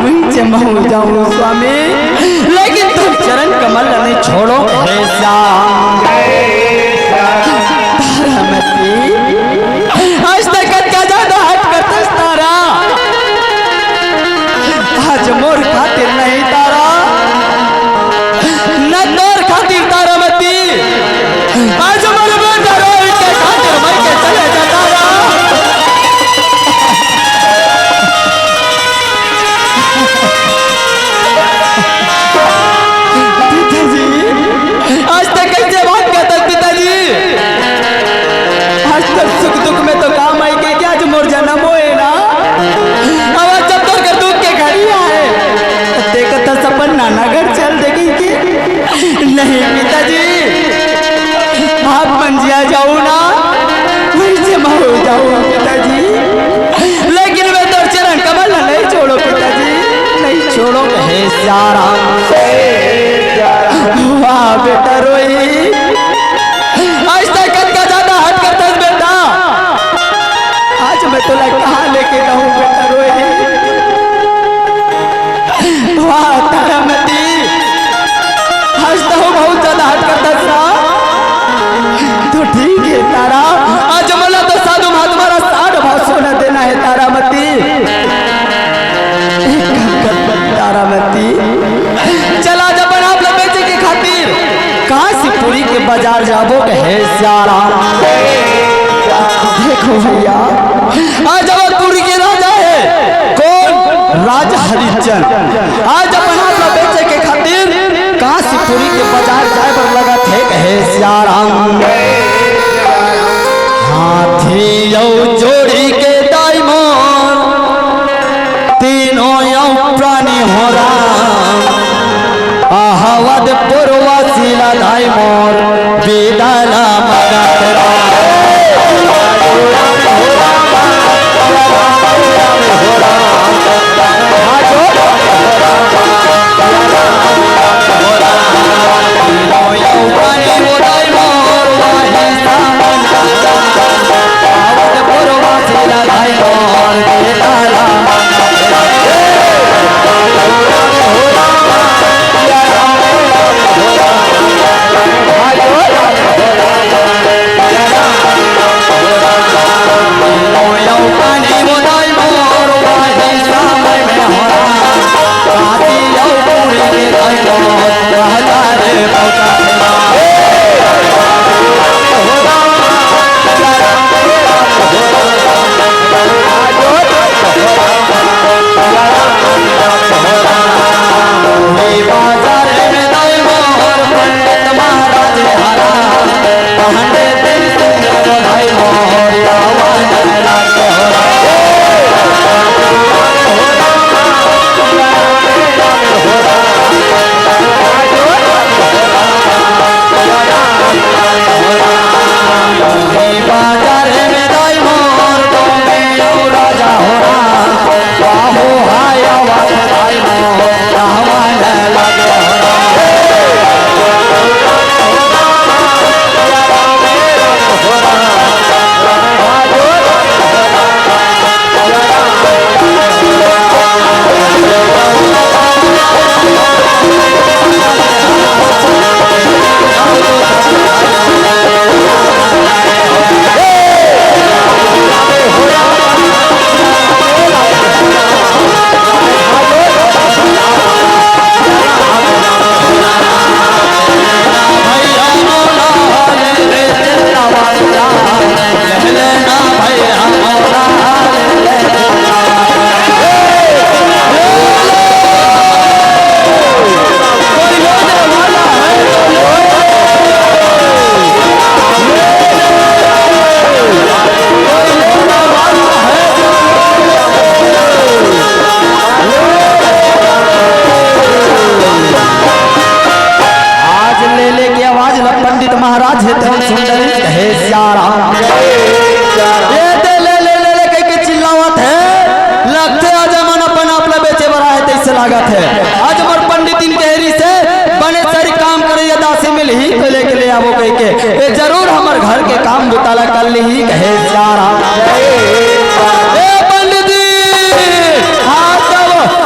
मुझे महू जाऊँ स्वामी, लेकिन तुम चरण कमल नहीं छोड़ो हे श्याम। तारामती आज तक का ज्यादा हट करता तारा, आज मोर खातिर नहीं तारा न तोर खातिर तारामती, आज मोर बेटा रोई के खातिर मर के चले जा तारा। पिताजी आज तक कैसे बात करता पिताजी, आज तक सुख दुख में तो काम आई के क्या आज मोर जन्म होए ना, अब जब तोर कर दुख के घड़िया है देखता सपन नाना घर चल देगी कि नहीं पिताजी, आप मंजिया जाऊँ ना वहीं से हो जाऊँ पिताजी, लेकिन मैं तो चरण कमल नहीं छोड़ो पिताजी, नहीं छोड़ो हे श्याम। वाह बेटा रोई आज तक का ज्यादा हट करता बेटा, आज मैं तो कहाँ लेके जाऊँ बेटा रोई। वाह तारामती आज तो बहुत ज्यादा हट करता सा, तो ठीक है तारा, आज मला तो साधु महात्मा साठ भाव सोना देना है तारामती। एक काम कर तारामती, चला जब आप बेचे के खातिर काशीपुरी के बाजार जाबो हे श्याम। देखो भैया आज जबलपुर के राजा है कौन, राजा हरिश्चंद्र, आज अपन आप बेचे के खातिर काशीपुरी के बाजार जाए पर लगा थे हे श्याम। हाथी यौ जोड़ी के दाई मोर तीनों यौ प्राणी हो राम, आहवद पूर्वशीला दाई मोर बेदला मगत राम। महाराज है धन सुंदरी कहे श्याम ये दे ले के चिल्लावत है लगते आज मन अपन अपना बेचे बड़ा है तैसे लागत है आज मोर पंडित इन कहरी से बने सारी काम ही तो लेके ले आवो कह के ए जरूर हमार घर के काम बुताला कर ली ही कहे सारा ए पंडित जी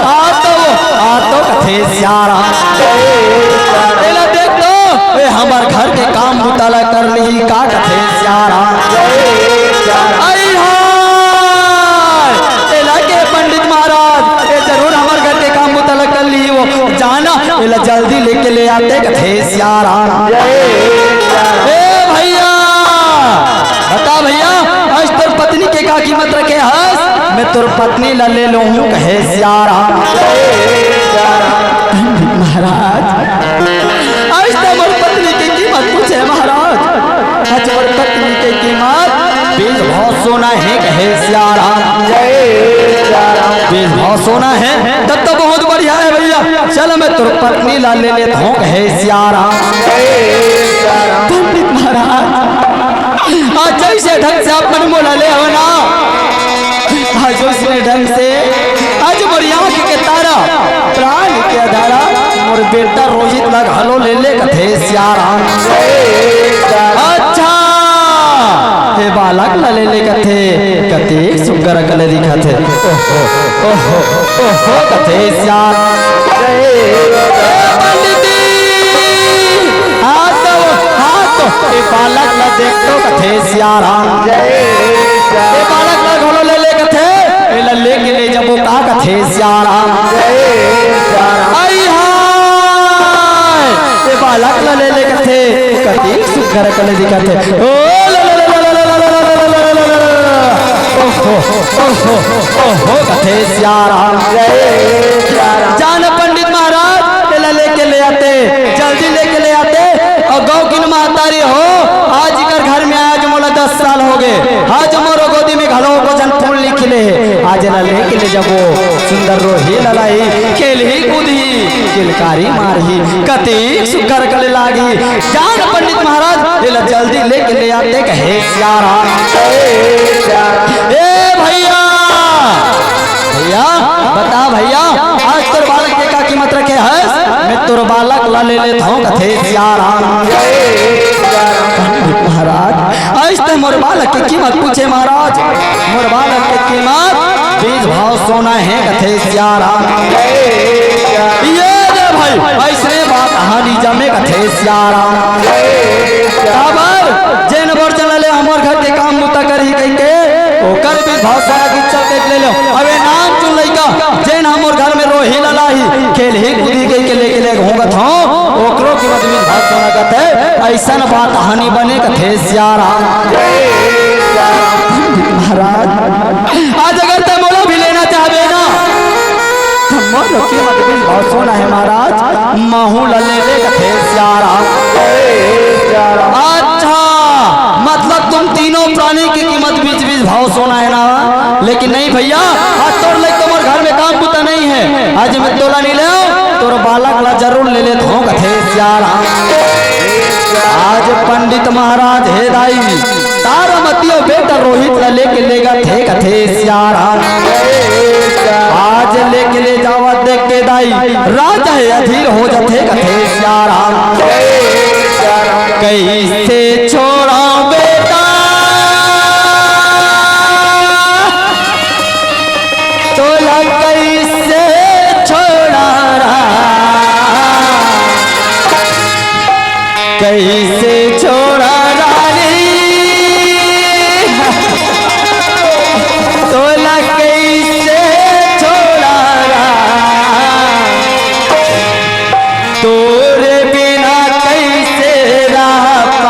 आतो कथे सारा एला देख तो ए हमार घर के काम बुताला कर ली का कथे सारा आई हाय एला के पंडित महाराज ए जरूर हमार घर के काम बुताला कर ली वो जाना एला जल्दी लेके ले आते कथे सारा ए भैया बता भैया आज तोर पत्नी के का कीमत रखे हस मैं तोर पत्नी ला ले लो हूँ कहे सारा महाराज आज तो मोर पत्नी की कीमत पूछे महाराज आज मोर पत्नी की कीमत 20 भाव सोना है कहे सारा 20 भाव सोना है तब तो बहुत बढ़िया है भैया चल मैं तोर पत्नी ला ले लेता हूँ कहे सारा पंडित महाराज आज जैसे ढंग से आप मन मोला ले हो ना आज उसने ढंग से आज मोरी आँख के तारा प्राण के धारा मोर बेटा रोहित लग हलो ले ले कथे सारा अच्छा हे बालक ला ले ले कथे कते सुंदर कले दिखथे ओहो ओहो ओहो कथे सारा पंडित हाथ ए बालक ला देख तो कथे सारा ए बालक ला घोलो ले ले कथे एला लेके ले जबो का कथे सारा आई हाय ए बालक ला ले ले कथे कते सुंदर कले दिखथे ओ ला ला ला ला ला ला ओहो ओहो ओहो कथे सारा जान पंडित महाराज एला लेके ले आते जल्दी लेके ले आते और गौ किन महतारी हो आज कर घर में आज मोला 10 साल हो गए आज मोरो गोदी में घलो भोजन फूल निकले आज ना लेके ले जबो सुंदर रोही ललाई खेल ही कूद ही किलकारी मारही कति सुकर कले लागी जान पंडित महाराज एला जल्दी लेके ले आते कहे सारा ए भैया भैया बता भैया आज तोर बालक के का कीमत रखे है मैं तोर बालक ला ले लेता हूँ कथे सारा महाराज आज तो मोर बालक की कीमत पूछे महाराज मोर बालक की कीमत 20 भाव सोना है कथे सारा ये रे भाई ऐसे बात हानि जमे कथे सारा खबर जेन बर चले हमर घर के काम मुता करही कह के ओकर भी भाव सोना की चल देख ले लो अबे नाम चुन लइका जेन हमर घर में रोही ललाही खेल ही कूदी के लेके ले घूमत हो ओकरो की मत में भाव सोना कथे ऐसन बात हानि बने कथे सारा महाराज आज अगर ते मोला भी लेना चाहबे ना तो मोरो की मत में भाव सोना है महाराज महू ले ले कथे सारा अच्छा मतलब तुम तीनों प्राणी की कीमत 20 भाव सोना है ना लेकिन नहीं भैया आज तोड़ ले तुम्हारे घर में काम बुता नहीं है आज मैं तोला नहीं ले तोर बालक ला जरूर ले लेता हूँ कथे सारा आज पंडित महाराज हे दाई तारा मतियो बेटा रोहित ला लेके लेगा थे कथे सारा आज लेके ले जावा देख के दाई राजा है अधीर हो जाते कथे सारा कैसे छोड़ा बेटा तोला कैसे छोड़ा कैसे छोड़ा रानी तोला कैसे छोड़ा तोरे बिना कैसे रहा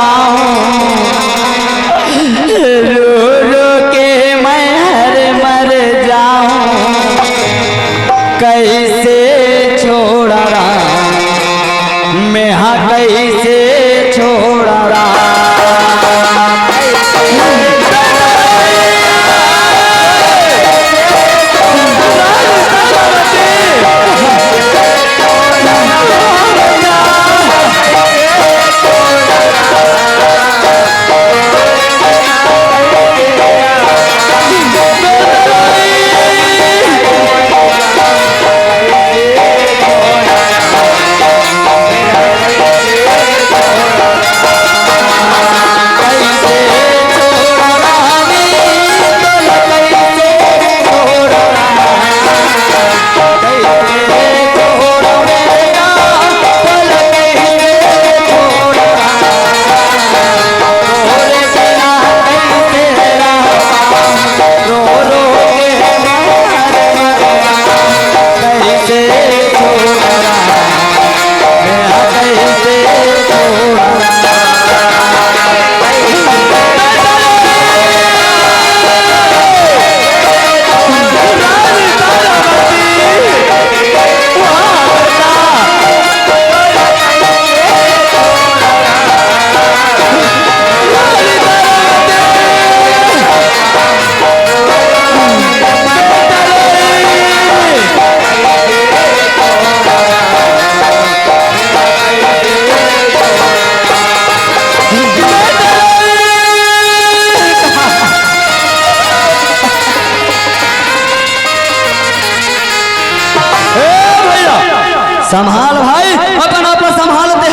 संभाल भाई अपन अपना संभाल दे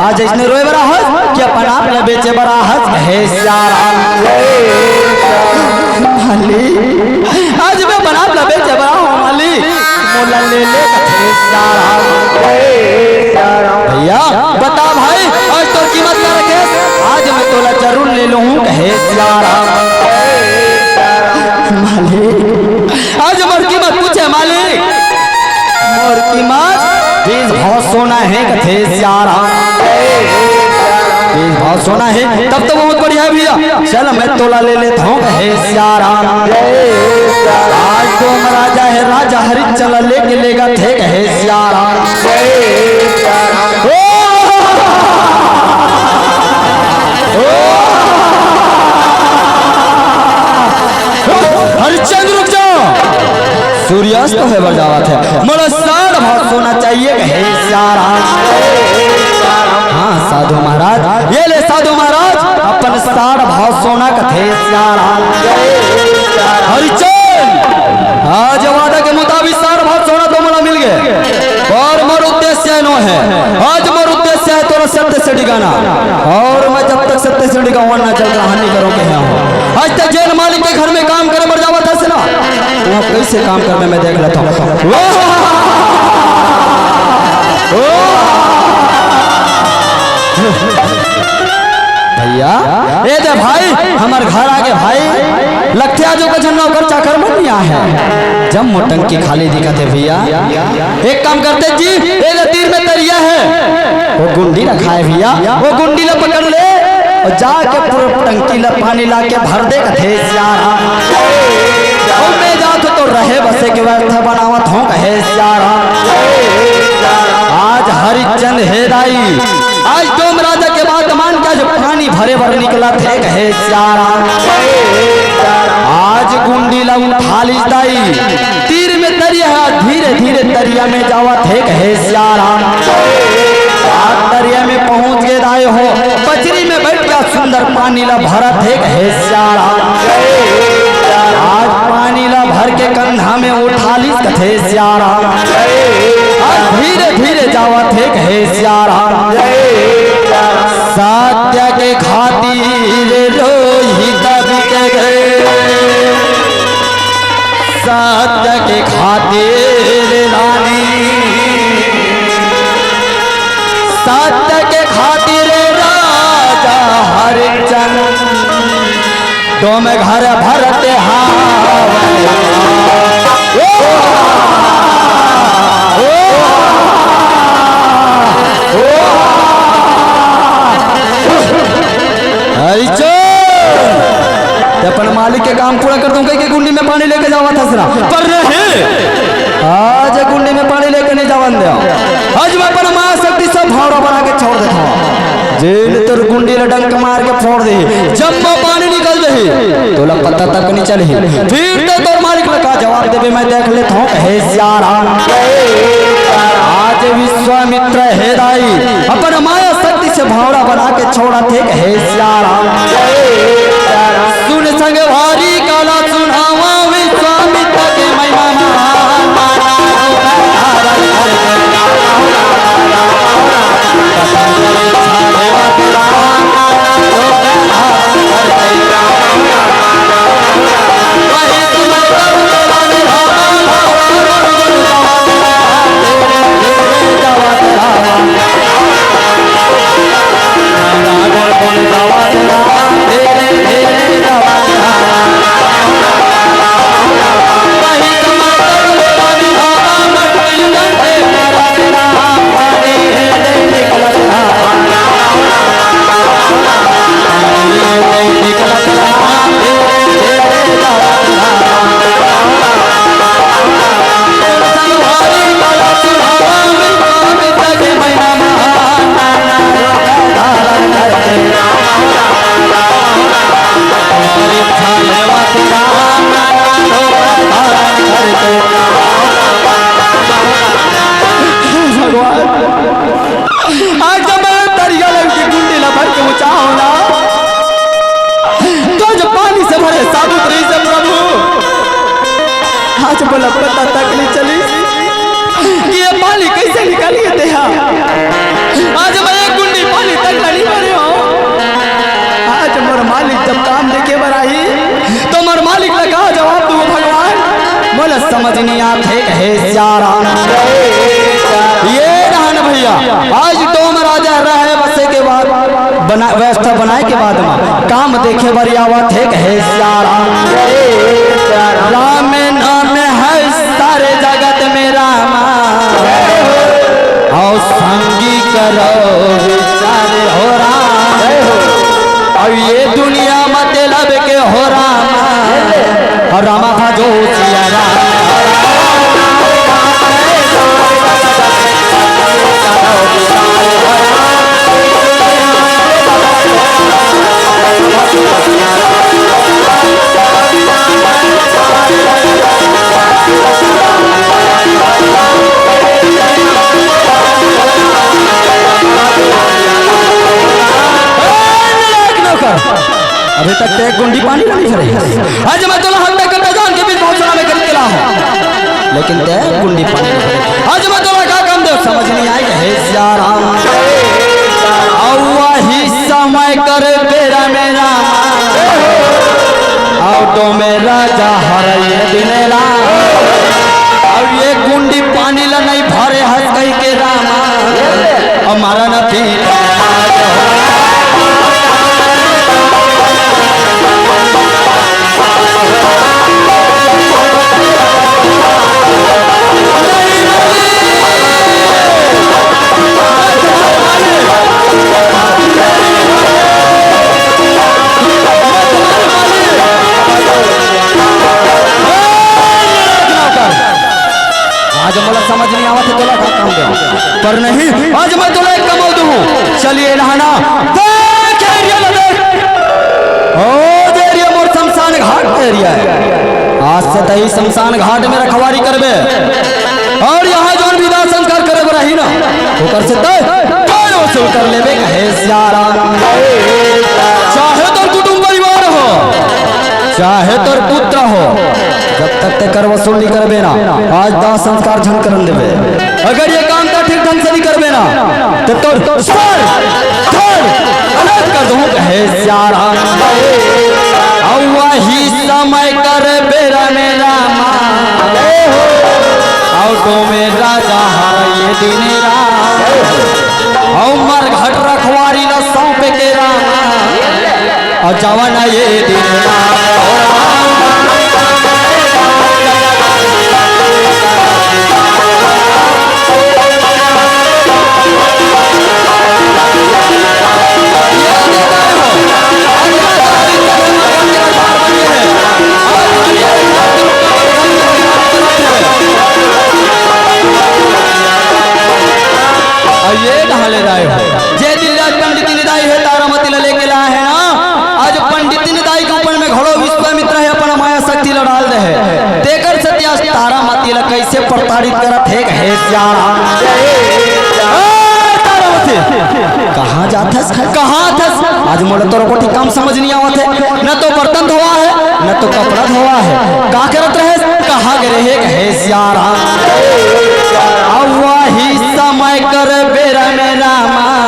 आज इसने रोए बरा हस कि अपन आप ले बेचे बरा हस हे सियाराम मालिक आज मैं अपन आप ले बेचे बरा हूं मालिक मोला ले ले हे सियाराम भैया बता भाई आज तो कीमत क्या रखे आज मैं तोला जरूर ले लूं हे सियाराम मालिक आज मोर कीमत पूछे मालिक मोर कीमत बीज बहुत सोना है कथे सियाराम बीज बहुत सोना है तब तो बहुत बढ़िया है भैया चल मैं तोला ले लेता हूँ कहे सियाराम आज तो राजा है राजा हरिश्चंद्र लेके लेगा थे कहे सियाराम हरिश्चंद्र रुक जाओ सूर्यास्त है बरजावत है मोला साढ़ बहुत सोना चाहिए कहे सियाराम हाँ साधु महाराज ये ले साधु महाराज अपन साढ़ बहुत सोना कथे सियाराम हरिचंद आज वादा के मुताबिक साढ़ बहुत सोना तो मोला मिल गए और मोर उद्देश्य नो है आज मोर उद्देश्य है तोरा सत्य से डिगाना और मैं जब तक सत्य से डिगाऊंगा ना चल रहा नहीं करो के आज तक जेल मालिक के घर में काम करे बरजावत है ना वो कैसे काम करने में देख लेता हूँ भैया ये दे भाई हमारे घर आगे भाई लगते जो कुछ नौकर चाकर बनिया है जब मोटंकी खाली दिखते भैया एक काम करते जी ये तीर में तरिया है वो गुंडी रखा है भैया वो गुंडी ला पकड़ ले और जाके पूरे टंकी ला पानी ला के भर दे कथे सियाराम मैं जात तो रहे बसे के व्यवस्था बनावत हूँ कहे सियाराम आज हरिश्चंद हेदाई आज डोम राजा के बाद मान का जो पानी भरे भर निकला थे कहे सियाराम आज गुंडी ला उठा ली दाई तीर में दरिया धीरे धीरे दरिया में जावा थे कहे सियाराम दरिया में पहुंच गए दाई हो बजरी में बैठ गया सुंदर पानी ला भरा थे कहे सियाराम आज पानी ला भर के कंधा में उठा ली कथे सियाराम आज धीरे धीरे जावा थे कहे सियाराम सत्य के खातिर रोहित बिके गए सत्य के खातिर रानी सत्य के खातिर राजा हरिश्चंद्र तो मैं घर भरते अपन मालिक के काम पूरा कर दूंगा कि गुंडी में पानी लेके जावा था सरा पर नहीं आज गुंडी में पानी लेके नहीं जावन दे आज मैं अपन मां शक्ति से भावड़ा बना के छोड़ देता हूं जेल तोर गुंडी ला डंक मार के फोड़ दे जब वो पानी निकल दे तोला पता तक नहीं चली फिर तो तोर मालिक का जवाब देबे मैं देख लेता हूं हे सियाराम आज विश्वामित्र हेदाई अपन माया शक्ति से भावड़ा बना के छोड़ा थे हे सियाराम सुन संग भारी काला सुनावा विश्वामित्र के महिमा आज बोला पता तक नहीं चली कि ये पानी कैसे निकालिए देहा। आज मैं एक गुंडी पानी तक नहीं भरे हो। आज मोर मालिक जब काम देखे बराही तो मोर मालिक लगा जवाब दो भगवान। बोला समझ नहीं आते कहे सारा ये रहन भैया। आज डोम राजा रहे बसे के बाद व्यवस्था बनाए के बाद में काम देखे बरियावा थे कहे सारा राम नाम है सारे जगत में रामा और संगी करो विचार हो राम। और ये दुनिया मतलब के हो रामा और रामा था जो सिया राम। अभी तक ते गुंडी पानी नहीं भरे। आज मैं तोला हत्या करता जान के भी पहुंचना में कर केला हूं लेकिन ते गुंडी पानी नहीं भरे। आज मैं तोला का काम दे समझ नहीं आई है सारा औवा ही समय कर बेरा मेरा ऑटो में राजा हरये दिनेला और ये गुंडी पानी ला नहीं भरे हंस गई के रामा हमारा न पी आज मला समझ नहीं आवा थे तोला का काम दे पर नहीं आज मैं तोला एक कमाऊ दूं। चलिए नहाना देख एरिया ले देख ओ एरिया मोर शमशान घाट एरिया है। आज से तही शमशान घाट में रखवारी करबे और यहाँ जो विदा संस्कार करे रही ना ओकर से तय कानो से उतर लेबे कहे सारा। चाहे तो कुटुंब परिवार हो चाहे तोर पुत्र हो जब तक ते कर वसूल नहीं करबे ना आज दाह संस्कार झंग करन देबे। अगर ये काम का ठीक ढंग से नहीं करबे ना तो तोर सर थोड़ अलग कर दूं कहे सारा। औवा ही समय कर बेरा मेरा मां ऑटो में राजा हरये दिनेरा औ मर घट रखवारी न सौंप के रामा और जवान ये दिनेरा ये कहा ले रहे हो जे दिल राज पंडित निदाई है तारामती लेके लाए है ना। आज पंडित निदाई के ऊपर में घड़ो विश्वामित्र है अपना माया शक्ति डाल दे है तेकर सत्यास तारामती ला कैसे प्रताड़ित करत है सारा। तारामती कहां जाथस कहां थस आज मोला तोर कोठी काम समझ नहीं आवत है न तो बर्तन धोआ है न तो कपड़ा धोआ है का करत रहे कहां गए है सारा। औवा ही समय कर बेरा मेरा मां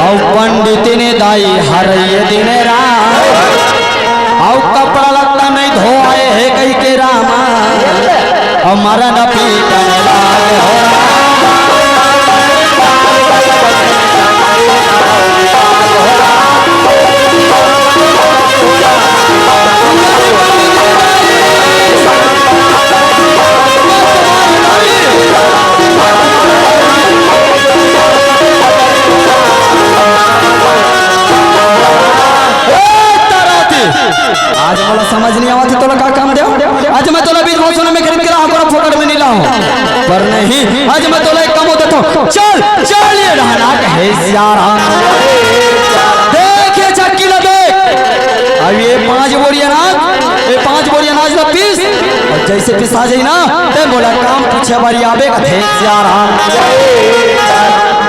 औ पंडित ने दाई हरये दिनेरा औ कपड़ा लगता नहीं धोआए है कहीं के रामा हमारा न पीटन लागे हो। आज मोला समझ नहीं आवत है तोला का काम दे। आज मैं तोला बीच भाषण में खरीद के रहा पूरा फोकट में नहीं लाऊं पर नहीं आज मैं तोला एक काम देता हूं। चल चल ये रहना कहे सारा देखे चक्की ला देख अब ये 5 बोरी अनाज ला पीस और जैसे पिसा जाई ना ते बोला काम पूछे बारी आबे कहे सारा।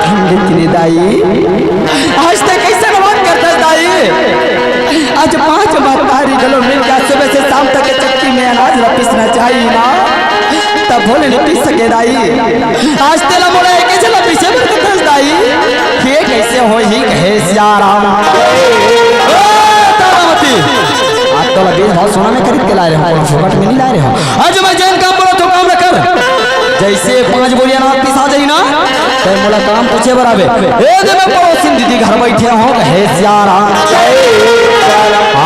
पंडित ने दाई आज तक कैसे बात करता दाई आज 5 बार तारी चलो मिल जा सुबह से शाम तक चक्की में अनाज अनाज ला पीसना चाहिए ना तब भोले ने पीस सके दाई आज तेला मोला एक चला पीछे पर कतस दाई ये कैसे हो ही कहे सियाराम तारामती आज तो लगे बहुत सोना में खरीद के ला रहे हो फुकट में नहीं ला रहे हो आज मैं जैन काम बोला तो काम न कर जैसे 5 बोरिया अनाज पीसा जाई ना ते मोला काम पूछे बराबे ए दे मैं पड़ोसी दीदी घर बैठे हो कहे सियाराम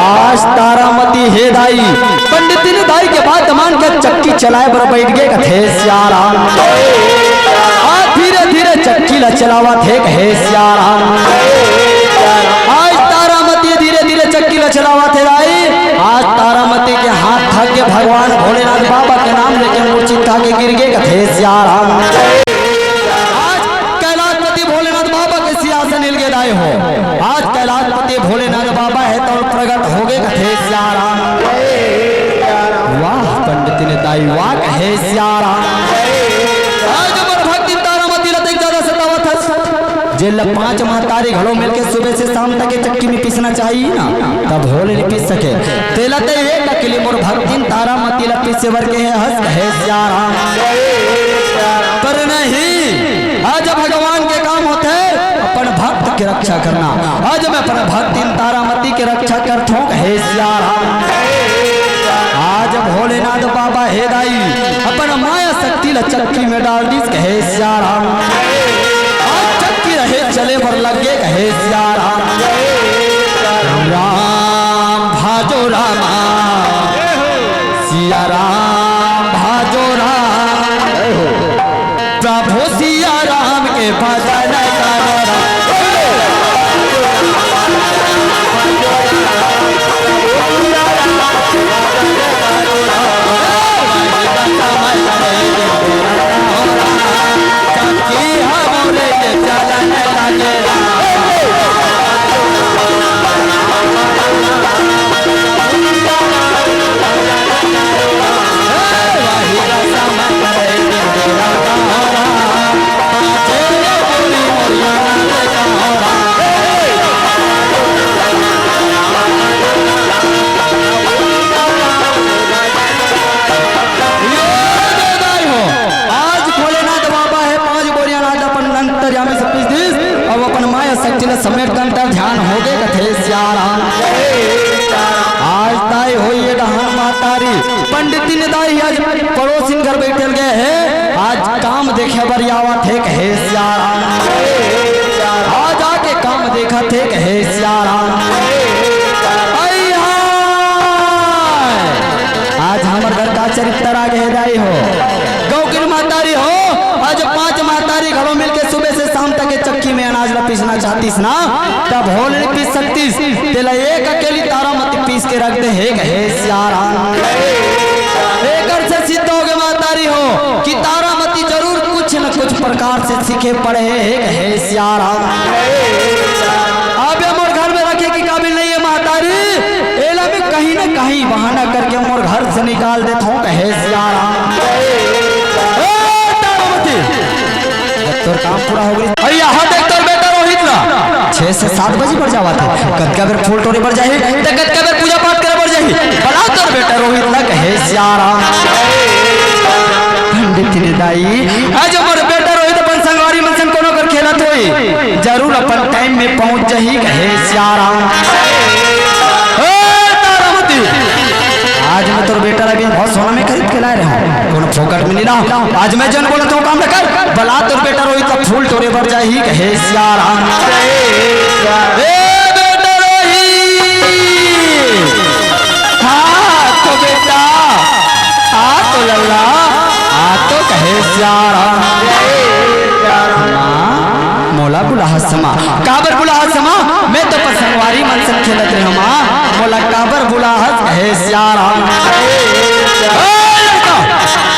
आज तारामती हे दाई पंडित ने दाई के बाद मान के चक्की चलाए बर बैठ गए कथे सियाराम आज धीरे धीरे चक्की ला चलावा थे कहे सियाराम आज तारामती धीरे धीरे चक्की ला चलावा थे दाई आज तारामती के हाथ थक के भगवान भोलेनाथ बाबा के नाम लेके मूर्छित खा के गिर गए कथे सियाराम आज कैलाशपति भोलेनाथ बाबा के सिंहासन हिल गए दाई हो आज कैलाशपति भोलेनाथ बाबा है तो प्रकट हो गए कथे सियाराम वाह पंडित ने दाई वाह कहे सियाराम आज अमर भक्ति तारामती लते ज्यादा सतावत है जेल 5 महतारी घरों मिलके सुबह से शाम तक के चक्की में पीसना चाहिए ना तब भोले नहीं पीस सके तेलते एक अकेली मोर भक्ति तारामती ला पीसे वर के हंस कहे सियाराम पर नहीं आज भगवान के काम होते अपन भक्त की रक्षा करना आज मैं अपन भक्ति तारामती की रक्षा करता हूँ कहे सियाराम आज भोलेनाथ बाबा हे दाई अपन माया शक्ति ला चक्की में डाल दी कहे सियाराम आज चक्की रहे चले पर लगे कहे सियाराम राम भाजो रामा सिया राम भाजो राम प्रभु सिया राम के भजन करो समेट कंटर ध्यान हो गए कथे सियाराम आज दाई होई डहान मातारी पंडित ने दाई आज पड़ोसिन घर बैठल गए है आज काम देखे बरियावा थे कहे सियाराम आज आके काम देखा थे कहे सियाराम आज हमार घर का चरित्र आगे दाई हो गौकिन मातारी हो आज 5 महतारी घरों मिलके सुबह से शाम तक के चक्की में अनाज ला पीसना चाहतीस ना तब भोले नहीं पीस सकतीस तेला एक अकेली तारामती पीस के रख दे हे कहे सियाराम एकर से सिद्ध हो गए मातारी हो कि तारामती जरूर कुछ न कुछ प्रकार से सीखे पड़े हे कहे सियाराम अब मोर घर में रखे की काबिल नहीं है मातारी एला में कहीं न कहीं बहाना करके मोर घर से निकाल देता हूँ कहे सियाराम तोर काम पूरा हो गई भैया हाँ देख तोर बेटा रोहित ना 6 से 7 बजे पर जावा थे कतका बेर फूल तोड़े पर जाही तो कतका बेर पूजा पाठ करे पर जाही बड़ा तोर बेटा रोहित ना कहे सियाराम पंडित ने दाई आज मोर बेटा रोहित अपन संगवारी मनसन कोनो कर खेलत होई जरूर अपन टाइम में पहुंच जाही कहे सियाराम आज मैं तोर बेटा लगे बहुत सोना में खरीद के लाए रहा कोनो फोकट में नहीं ना आज मैं जन बोला तो काम न कर बला तोर बेटा रोहित का फूल तोड़े पर जाही कहे सियाराम ए बेटा रोहित हाँ तो बेटा हाँ तो लल्ला हाँ तो कहे सियाराम मोला बुलाहा समा काबर बुलाहा समा मैं तो पसंदवारी मन से खेलत रहे मां मोला काबर बुलाहा कहे सियाराम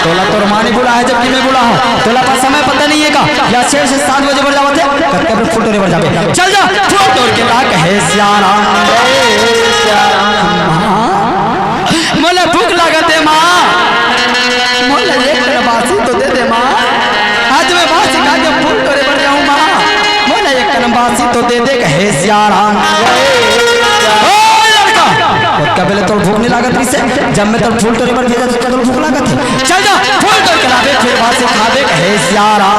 तोला तोर माने बुला है जबकि मैं बुला हूं तोला पर समय पता नहीं है का या 6 से 7 बजे पर जावत है कब कब फुल तोरे पर जावे चल जा फुल तोड़ के ला कहे सियाराम मोला भूख लागत है मां मोला एक बासी तो दे दे मां आज मैं बासी खा के फुल तोरे पर जाऊं मां मोला एक बासी तो दे दे कहे सियाराम कब पहले तो भूख नहीं लागत से जब मैं तो फूल तोरे पर भेजा को भूख लगा थी। चल जा फूल तोड़ के लावे फिर वहां से खावे कहे सियारा।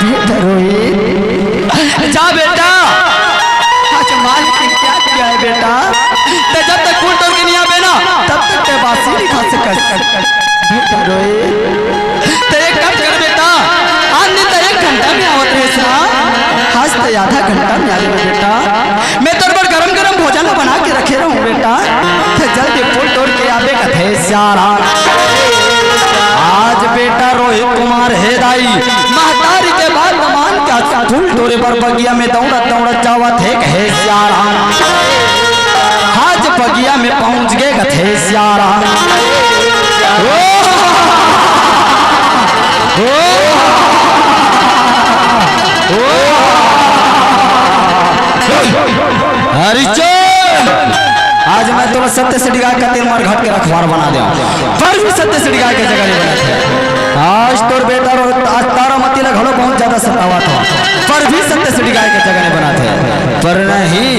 बेटा रोहित जा बेटा। आज मालिक ने क्या किया है बेटा? तो जब तक फूल तोड़ के नहीं आवे ना तब तक ते बासी नहीं खा सकत। बेटा रोहित तो एक काम कर बेटा, आज नहीं तो 1 घंटा में आवत है सा। आज तो आधा घंटा में आ जाए बेटा। मैं तोर पर गरम गरम भोजन बना के रखे रहूं बेटा। तो जल्दी फूल तोड़ के आवे कथे सियारा। आज बेटा रोहित कुमार है दाई महतारी के बाद मान का फूल तोरे पर बगिया में दौड़त दौड़त जावत है कहे सियारा। आज बगिया में पहुंच गए कथे सियारा। हरिचंद आज मैं तुम्हें सत्य से डिगा का 3 मार घाट के रखवार बना दे पर भी सत्य से डिगा के जगह नहीं बना थे। आज तोर बेटा आज तारा मती ना घड़ो बहुत ज्यादा सतावा था पर भी सत्य से डिगा के जगह नहीं बना थे। पर नहीं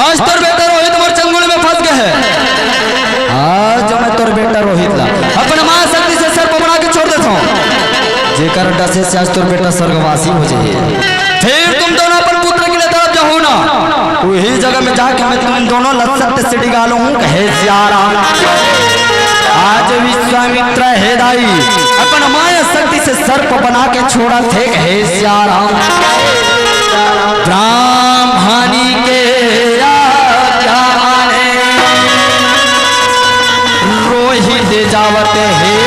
आज तोर बेटा रोहित मोर चंगुल में फंस गए है। आज मैं तोर बेटा रोहित ला अपने मां शक्ति से सर्प बना के छोड़ देता हूं जेकर डसे से आज तोर बेटा स्वर्गवासी हो जाए। फिर तुम दोनों अपन पुत्र के लिए तरफ जाओ ना वही जगह में जाके मैं तुम दोनों सत्य से डिगालो हूं कहे सियारा। आज विश्वामित्र है दाई अपन माया शक्ति से सर्प बना के छोड़ा थे कहे सियारा। ब्राह्मणी के आज्ञा माने रोहित जावत है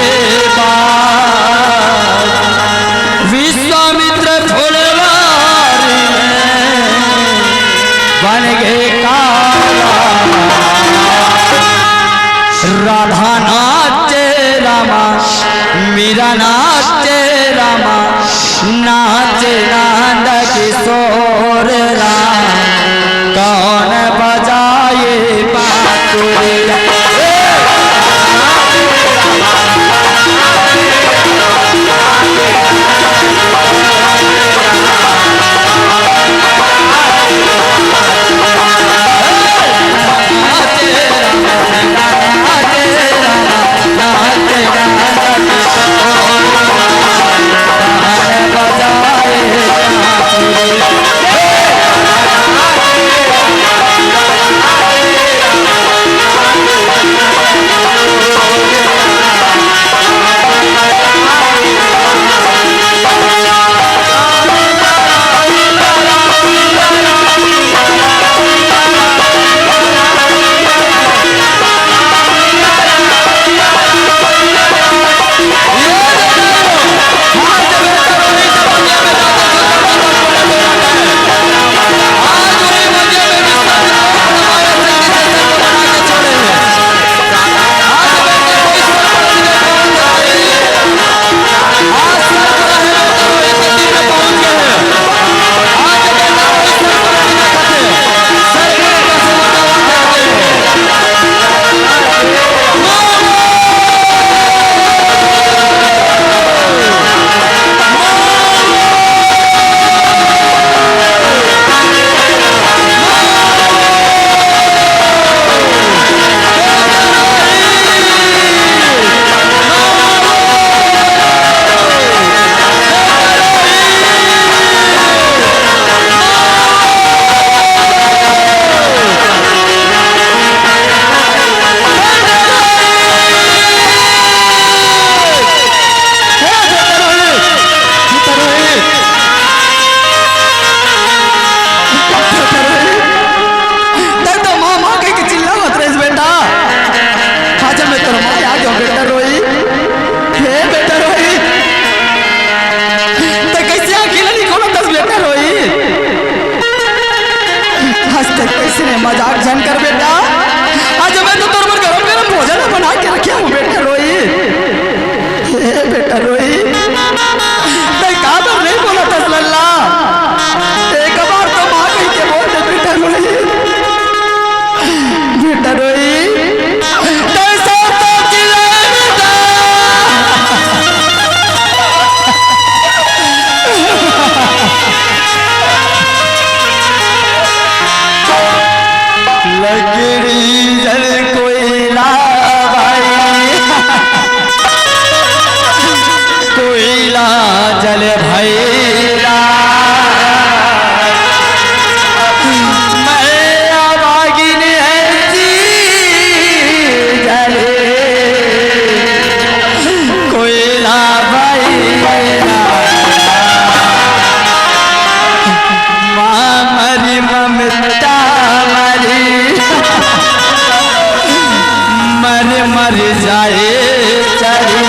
विश्वामित्र फुलवारी बन गए काला। राधा नाचे रामा मीरा नाचे रामा नाचे नंद किशोर राम कौन बजाए बांसुरी। मजाक जानकर बेटा आज मैं तो तुम गरम गरम भोजन बना के रखा हूँ बेटा रोहित। बेटा रोहित मैं काबर नहीं बोला था लल्ला एक बार तो माँ कही के बोल दे बेटा रोहित। बेटा रोहित लकड़ी जल कोयला भाई जल भैया मैं आवागिन ऐसी जले कोयला भैया माँ मरी ममता मरी मर जाए चली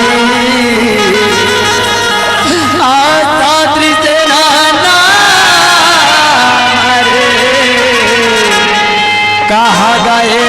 आसाद्री से नाना मरे कहा गए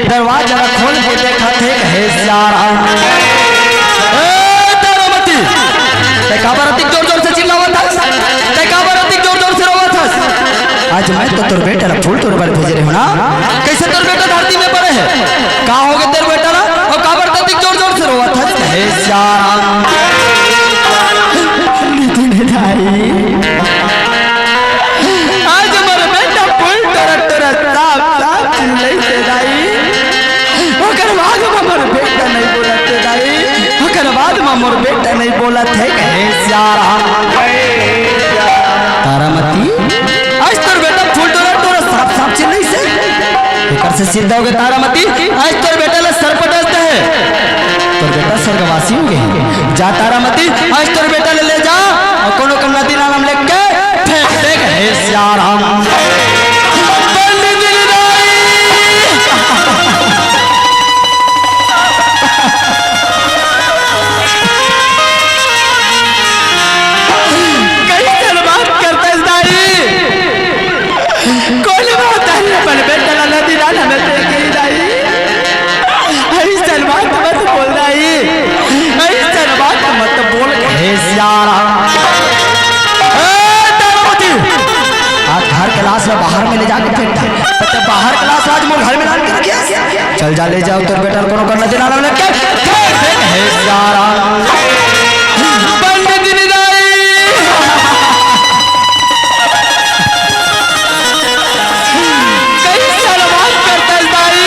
दरवाजा खोल के देखा थे जोर जोर से चिल्लावा था, जोर जोर से रोवा था। आज मैं तो तोर बेटा फूल तोर बार भेज रहे हो ना, कैसे तोर बेटा धरती में पड़े है, कहाँ हो गए तेरे बेटा ना, और काबर तक जोर जोर से रोवा था। हे श्याम आज मेरा बेटा फूल तोर तोर साफ साफ चिल्लाई से दाई, ओकर बाद मोर बेटा नहीं बोला थे दाई, ओकर बाद मोर बेटा नहीं बोला थे। हे श्याम तारामती आज तोर बेटा फूल तोर साफ साफ चिल्लाई से एकर से सीधा हो गया। तारामती आज तोर बेटा ले सर पटकते है, तोर बेटा स्वर्गवासी हो गए। जा तारामती आज तोर बेटा ले जा और कोनो नदी नाम लेके फेंक दे। हे श्याम जा ले जाओ तो बेटा कोनो करना देना लग के हे सारा पंडित जी दाई कैसा बात करता है दाई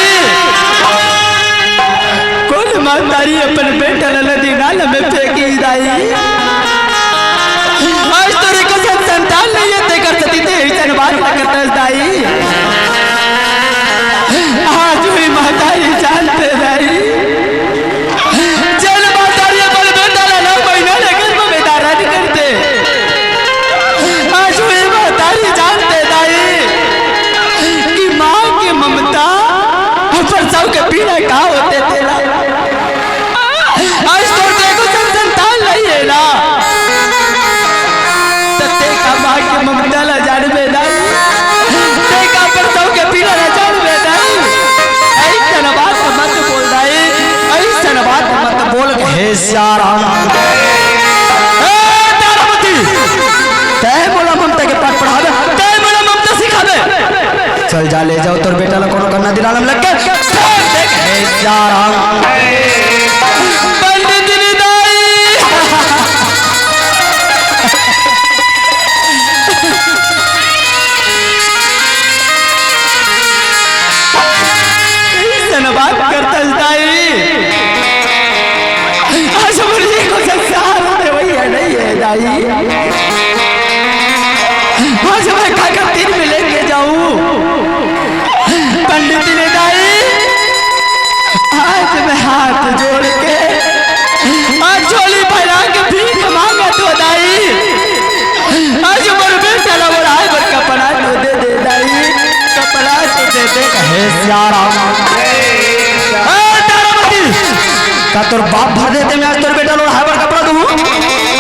कौन महतारी अपन बेटा नदी नाला में फेंकी दाई आज तोरे को संतान नहीं है ते कर सती ते ऐसा बात करता है दाई आज हुई महतारी जानते दाई चल महतारी अपन बेटा ना महीना लेकर में धारण करते आज हुई महतारी जानते दाई कि माँ की ममता पर सब के पीड़ा का होते तेरा आज तो देखो संतान नहीं है ना तते का माँ की ममता ला जान में दाई ते का पर सब के पीड़ा ला जान में दाई ऐसा बात मत बोल दाई ऐसा बात मत बोल हे सारा तारामती तय बोला ममता के पाठ पढ़ावे तय बोला ममता सिखावे चल जा ले जाओ तोर बेटा ला कोनो करना दिला लग के हे सारा पंडित जी दाई ऐसा बात करता दाई आज मुझे को संसार में वही है नहीं है दाई आज मैं खाकर 3 में लेके जाऊं पंडित ने दाई आज मैं हाथ जोड़ के आज झोली फैला के भीख मांगा तो दाई आज मोर बेटा ला बोला है पर कपड़ा तो दे दे दाई कपड़ा तो दे दे हे सारा तारामती का तोर बाप भर देते मैं आज तोर बेटा लो हाइबर कपड़ा दूं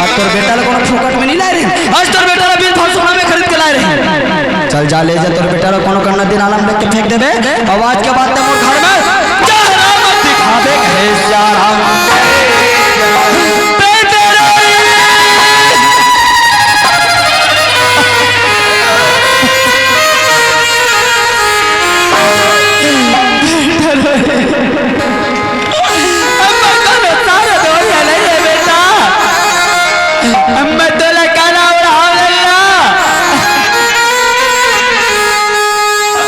आज तोर बेटा ला कोनो फुकट में नहीं लाए रे आज तोर बेटा ला 20 सोना में खरीद के लाए रहे चल जा ले जा तोर बेटा ला कोनो करना दिन आलम लग के फेंक देबे अब आज के बाद मोर घर में जहरामत दिखावे हे सारा बेटे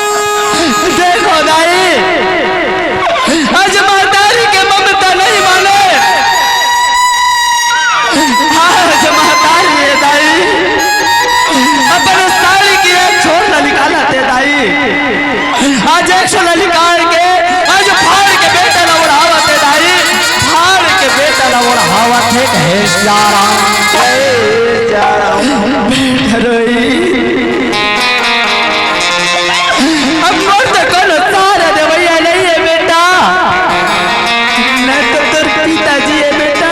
देखो दाई आज महतारी के ममता नहीं माने आज महतारी है दाई अपन साड़ी की एक छोर न निकाला थे दाई आज एक छोर निकाल के आज फाड़ के बेटा न उड़ावा थे दाई फाड़ के बेटा न उड़ावा थे हे सारा बेटा रोई अब मर्द कौन सारा देवैया नहीं है बेटा मैं तो तेरे पिताजी है बेटा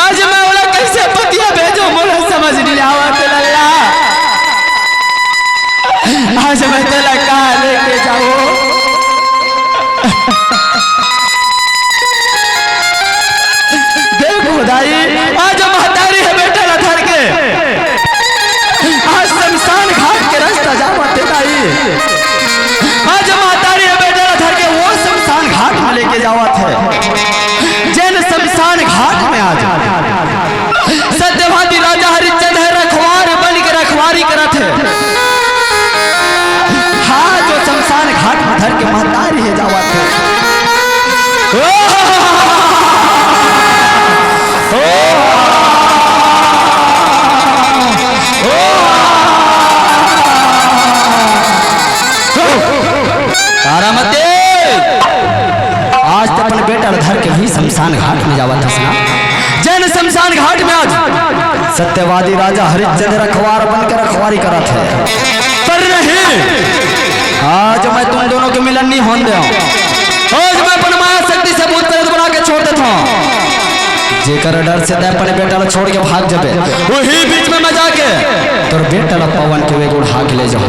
आज मैं बोला कैसे पतिया भेजो मोला समझ नहीं आवत लल्ला आज मैं तेरा कहाँ लेके जाऊँ देखो दाई आज महतारी है बेटा ला धर के आज शमशान घाट के रास्ता जावते दाई आज महतारी है बेटा ला धर के वो शमशान घाट में लेके जावत है जैन शमशान घाट में आज सत्यवादी राजा हरिश्चंद्र रखवार बन के रखवारी करत है हाँ जो शमशान घाट में धर के महतारी है जावत है तारामती आज तो अपन बेटा धर के भी शमशान घाट में जावत हसना जैन शमशान घाट में आज सत्यवादी राजा हरिश्चंद्र रखवार बन के रखवारी करत है पर नहीं आज मैं तुम दोनों के मिलन नहीं होने दे आज मैं अपन माया शक्ति से भूत प्रेत बना के छोड़ देता हूँ जेकर डर से दे अपने बेटा ला छोड़ के भाग जाबे वही बीच में मैं जाके तोर बेटा ला पवन के वे गुड़ हाक ले जाओ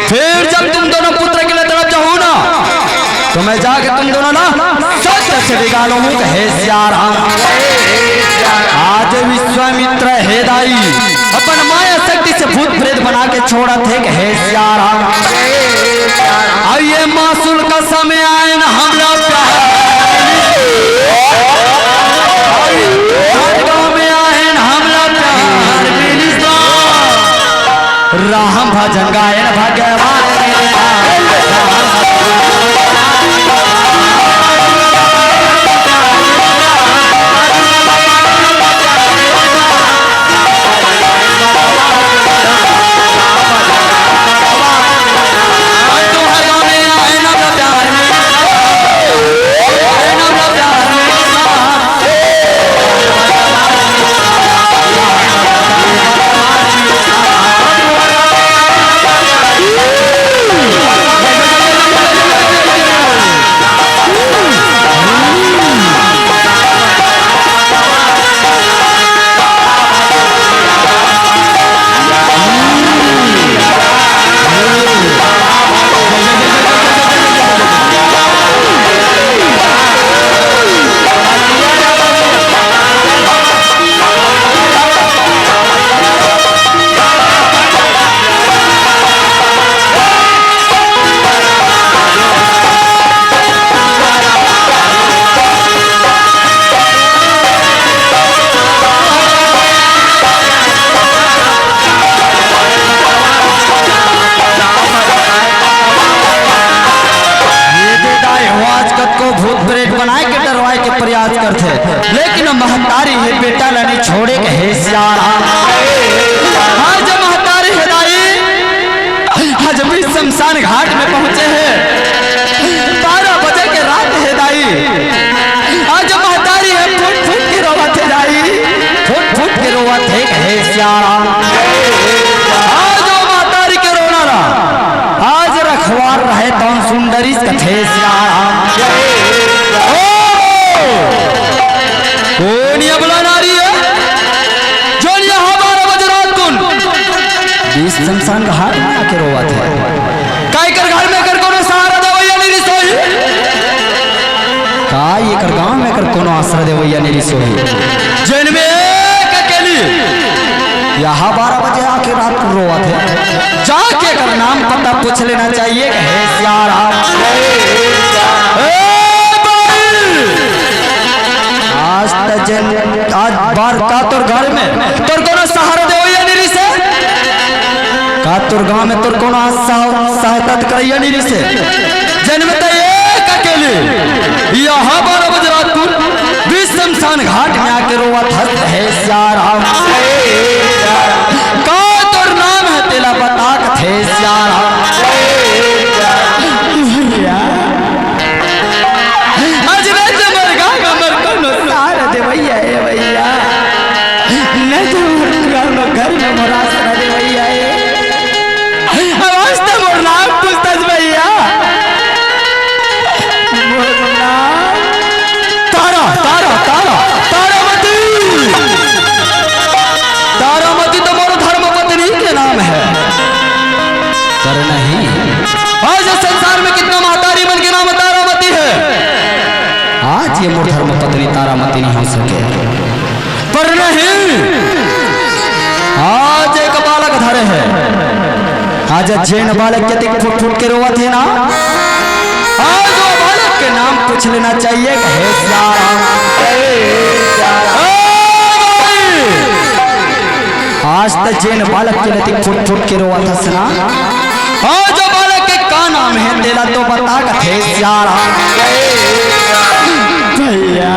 फिर जब तुम दोनों पुत्र के लिए तड़प जाओ ना तो मैं जाके तुम दोनों ना सत्य से निकालो हूँ हे सियाराम आज विश्वामित्र हे दाई अपन माया शक्ति से भूत प्रेत बना के छोड़ा थे हे सियाराम ये मासूल का समय आए ना हमरा प्यार गाँव में आए ना हमरा प्यार मिली राम भजन गायन भगवान लेकिन महतारी है बेटा लानी छोड़े के है सियारा हाँ जब महतारी है दाई आज भी शमशान घाट में पहुंचे हैं 12 बजे के रात है दाई आज महतारी है फुट फुट के रोवत है दाई फुट फुट के रोवत है सियारा आज महतारी के रोना रहा आज रखवार रहे तो सुंदरी कथे सियारा कौन ये बुला नारी है जो यहाँ 12 बजे रात को इस शमशान घाट में आके रोवत है काय कर घर में कर कोनो सहारा देवैया नहीं सोई काय ये कर गांव में कर कोनो आसरा देवैया नहीं सोई जन में एक अकेली यहाँ 12 बजे आके रात को रोवत है जाके कर नाम पता पूछ लेना चाहिए कि है सियारा आज बार का तोर घर में तोर कोनो सहारा देवैया नहीं से का तोर गांव में तोर कोनो सहायता करैया नहीं से जन्म त एक अकेले यहाँ 12 बजे रात को विश्व शमशान घाट में आके रोवत है सियारा का तोर नाम है तेला बता थे सियारा घर में मोरास दे भैया आवाज तो मोर नाम पूछता भैया तारा तारा तारा तारामती तारामती तो मोर धर्म पत्नी के नाम है पर नहीं आज संसार में कितना महतारी मन के नाम तारामती है आज ये मोर धर्म पत्नी तारामती नहीं हो सके पर नहीं आज एक बालक धरे है आज जैन बालक के फुट फुट के रोवत है ना आज वो बालक के नाम पूछ लेना चाहिए कि है सियारा आज तक जैन बालक के लिए फुट फुट के रोवत है ना आज जो बालक के का नाम है तेला तो बता कि है सियारा भैया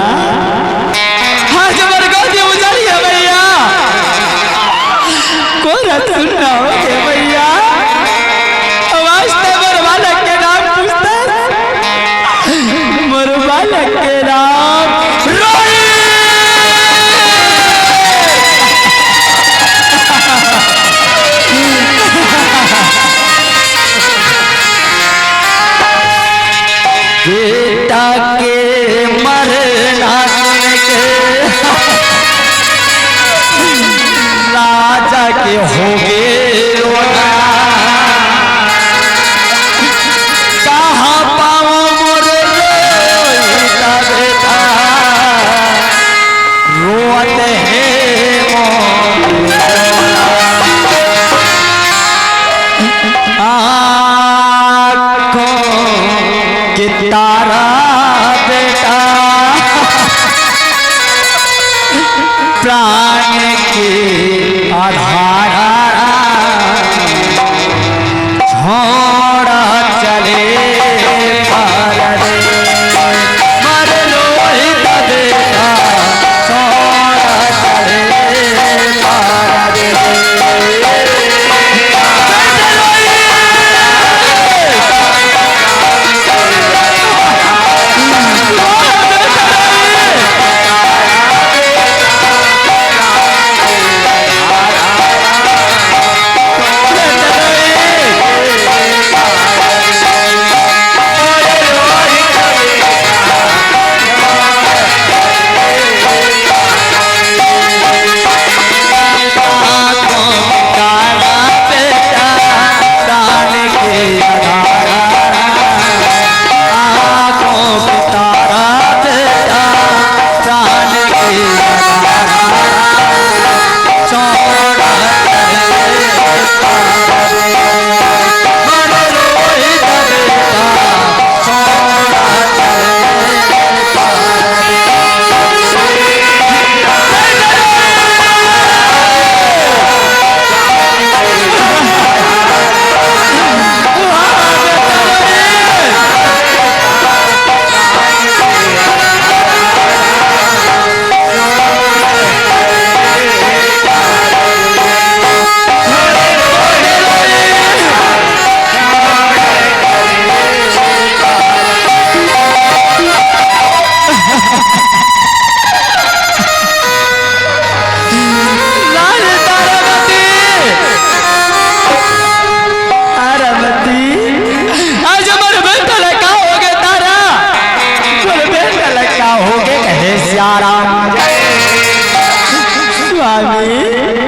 आज बरगद उजाली है भैया सुनना हो भैया आवाज तो मोर बालक के नाम पूछता मोर बालक के नाम बेटा के मरना के राजा के हो गए कहाँ पाओ मोर बेटा रोत है आँखों प्राण के आधारा छोड़ा चले परदेश मर लोहित बेटा छोड़ा चले परदेश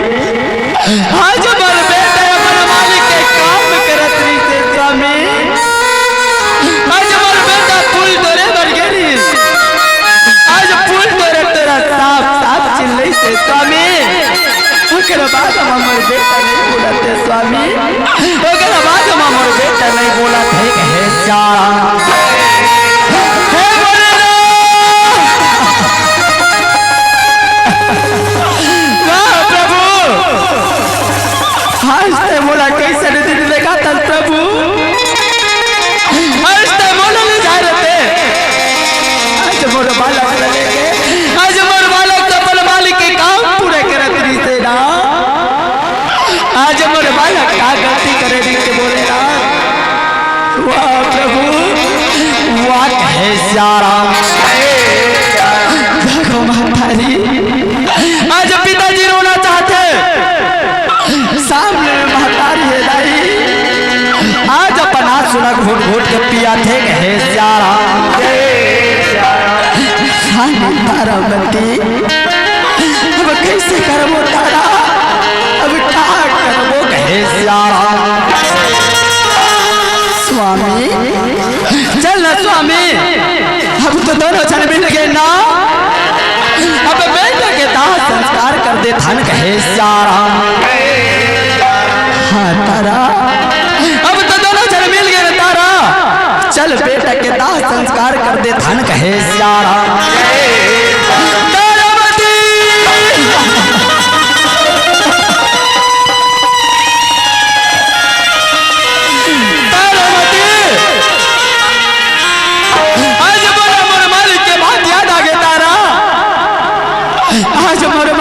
आज मर बेटा अपना मालिक के काम करत रही से स्वामी आज मर बेटा फूल तोरे भर गेली आज फूल तोरे तोरा साफ साफ चिल्लै से स्वामी ओकर बाद हमर बेटा नहीं बोलते स्वामी ओकर बाद हमर बेटा नहीं बोलत है कहे सारा मोला कैसे दिन देखा था प्रभु मोला ले जा रहे आज मोर बालक लेके आज मोर बालक अपन मालिक के काम पूरे करत रही से ना आज मोर बालक क्या गलती करे दी से बोले ना वाह प्रभु वाह कहे सारा देखो महतारी आज पिताजी रोना चाहते सामने महतारी है दाई आज अपन हाथ सुना घोट घोट के पिया थे कहे सारा तारा बती अब कैसे करबो तारा अब क्या करबो कहे सारा स्वामी चल ना स्वामी अब तो दोनों जन मिल गए ना अब बेटे के दाह संस्कार कर दे धन कहे सारा हाँ तारा अब तो दोनों जन मिल गए तारा चल बेटा के दाह संस्कार कर दे धन कहे सारा तारावती तारावती आज मोर मालिक के बात याद आ गए तारा आज मोर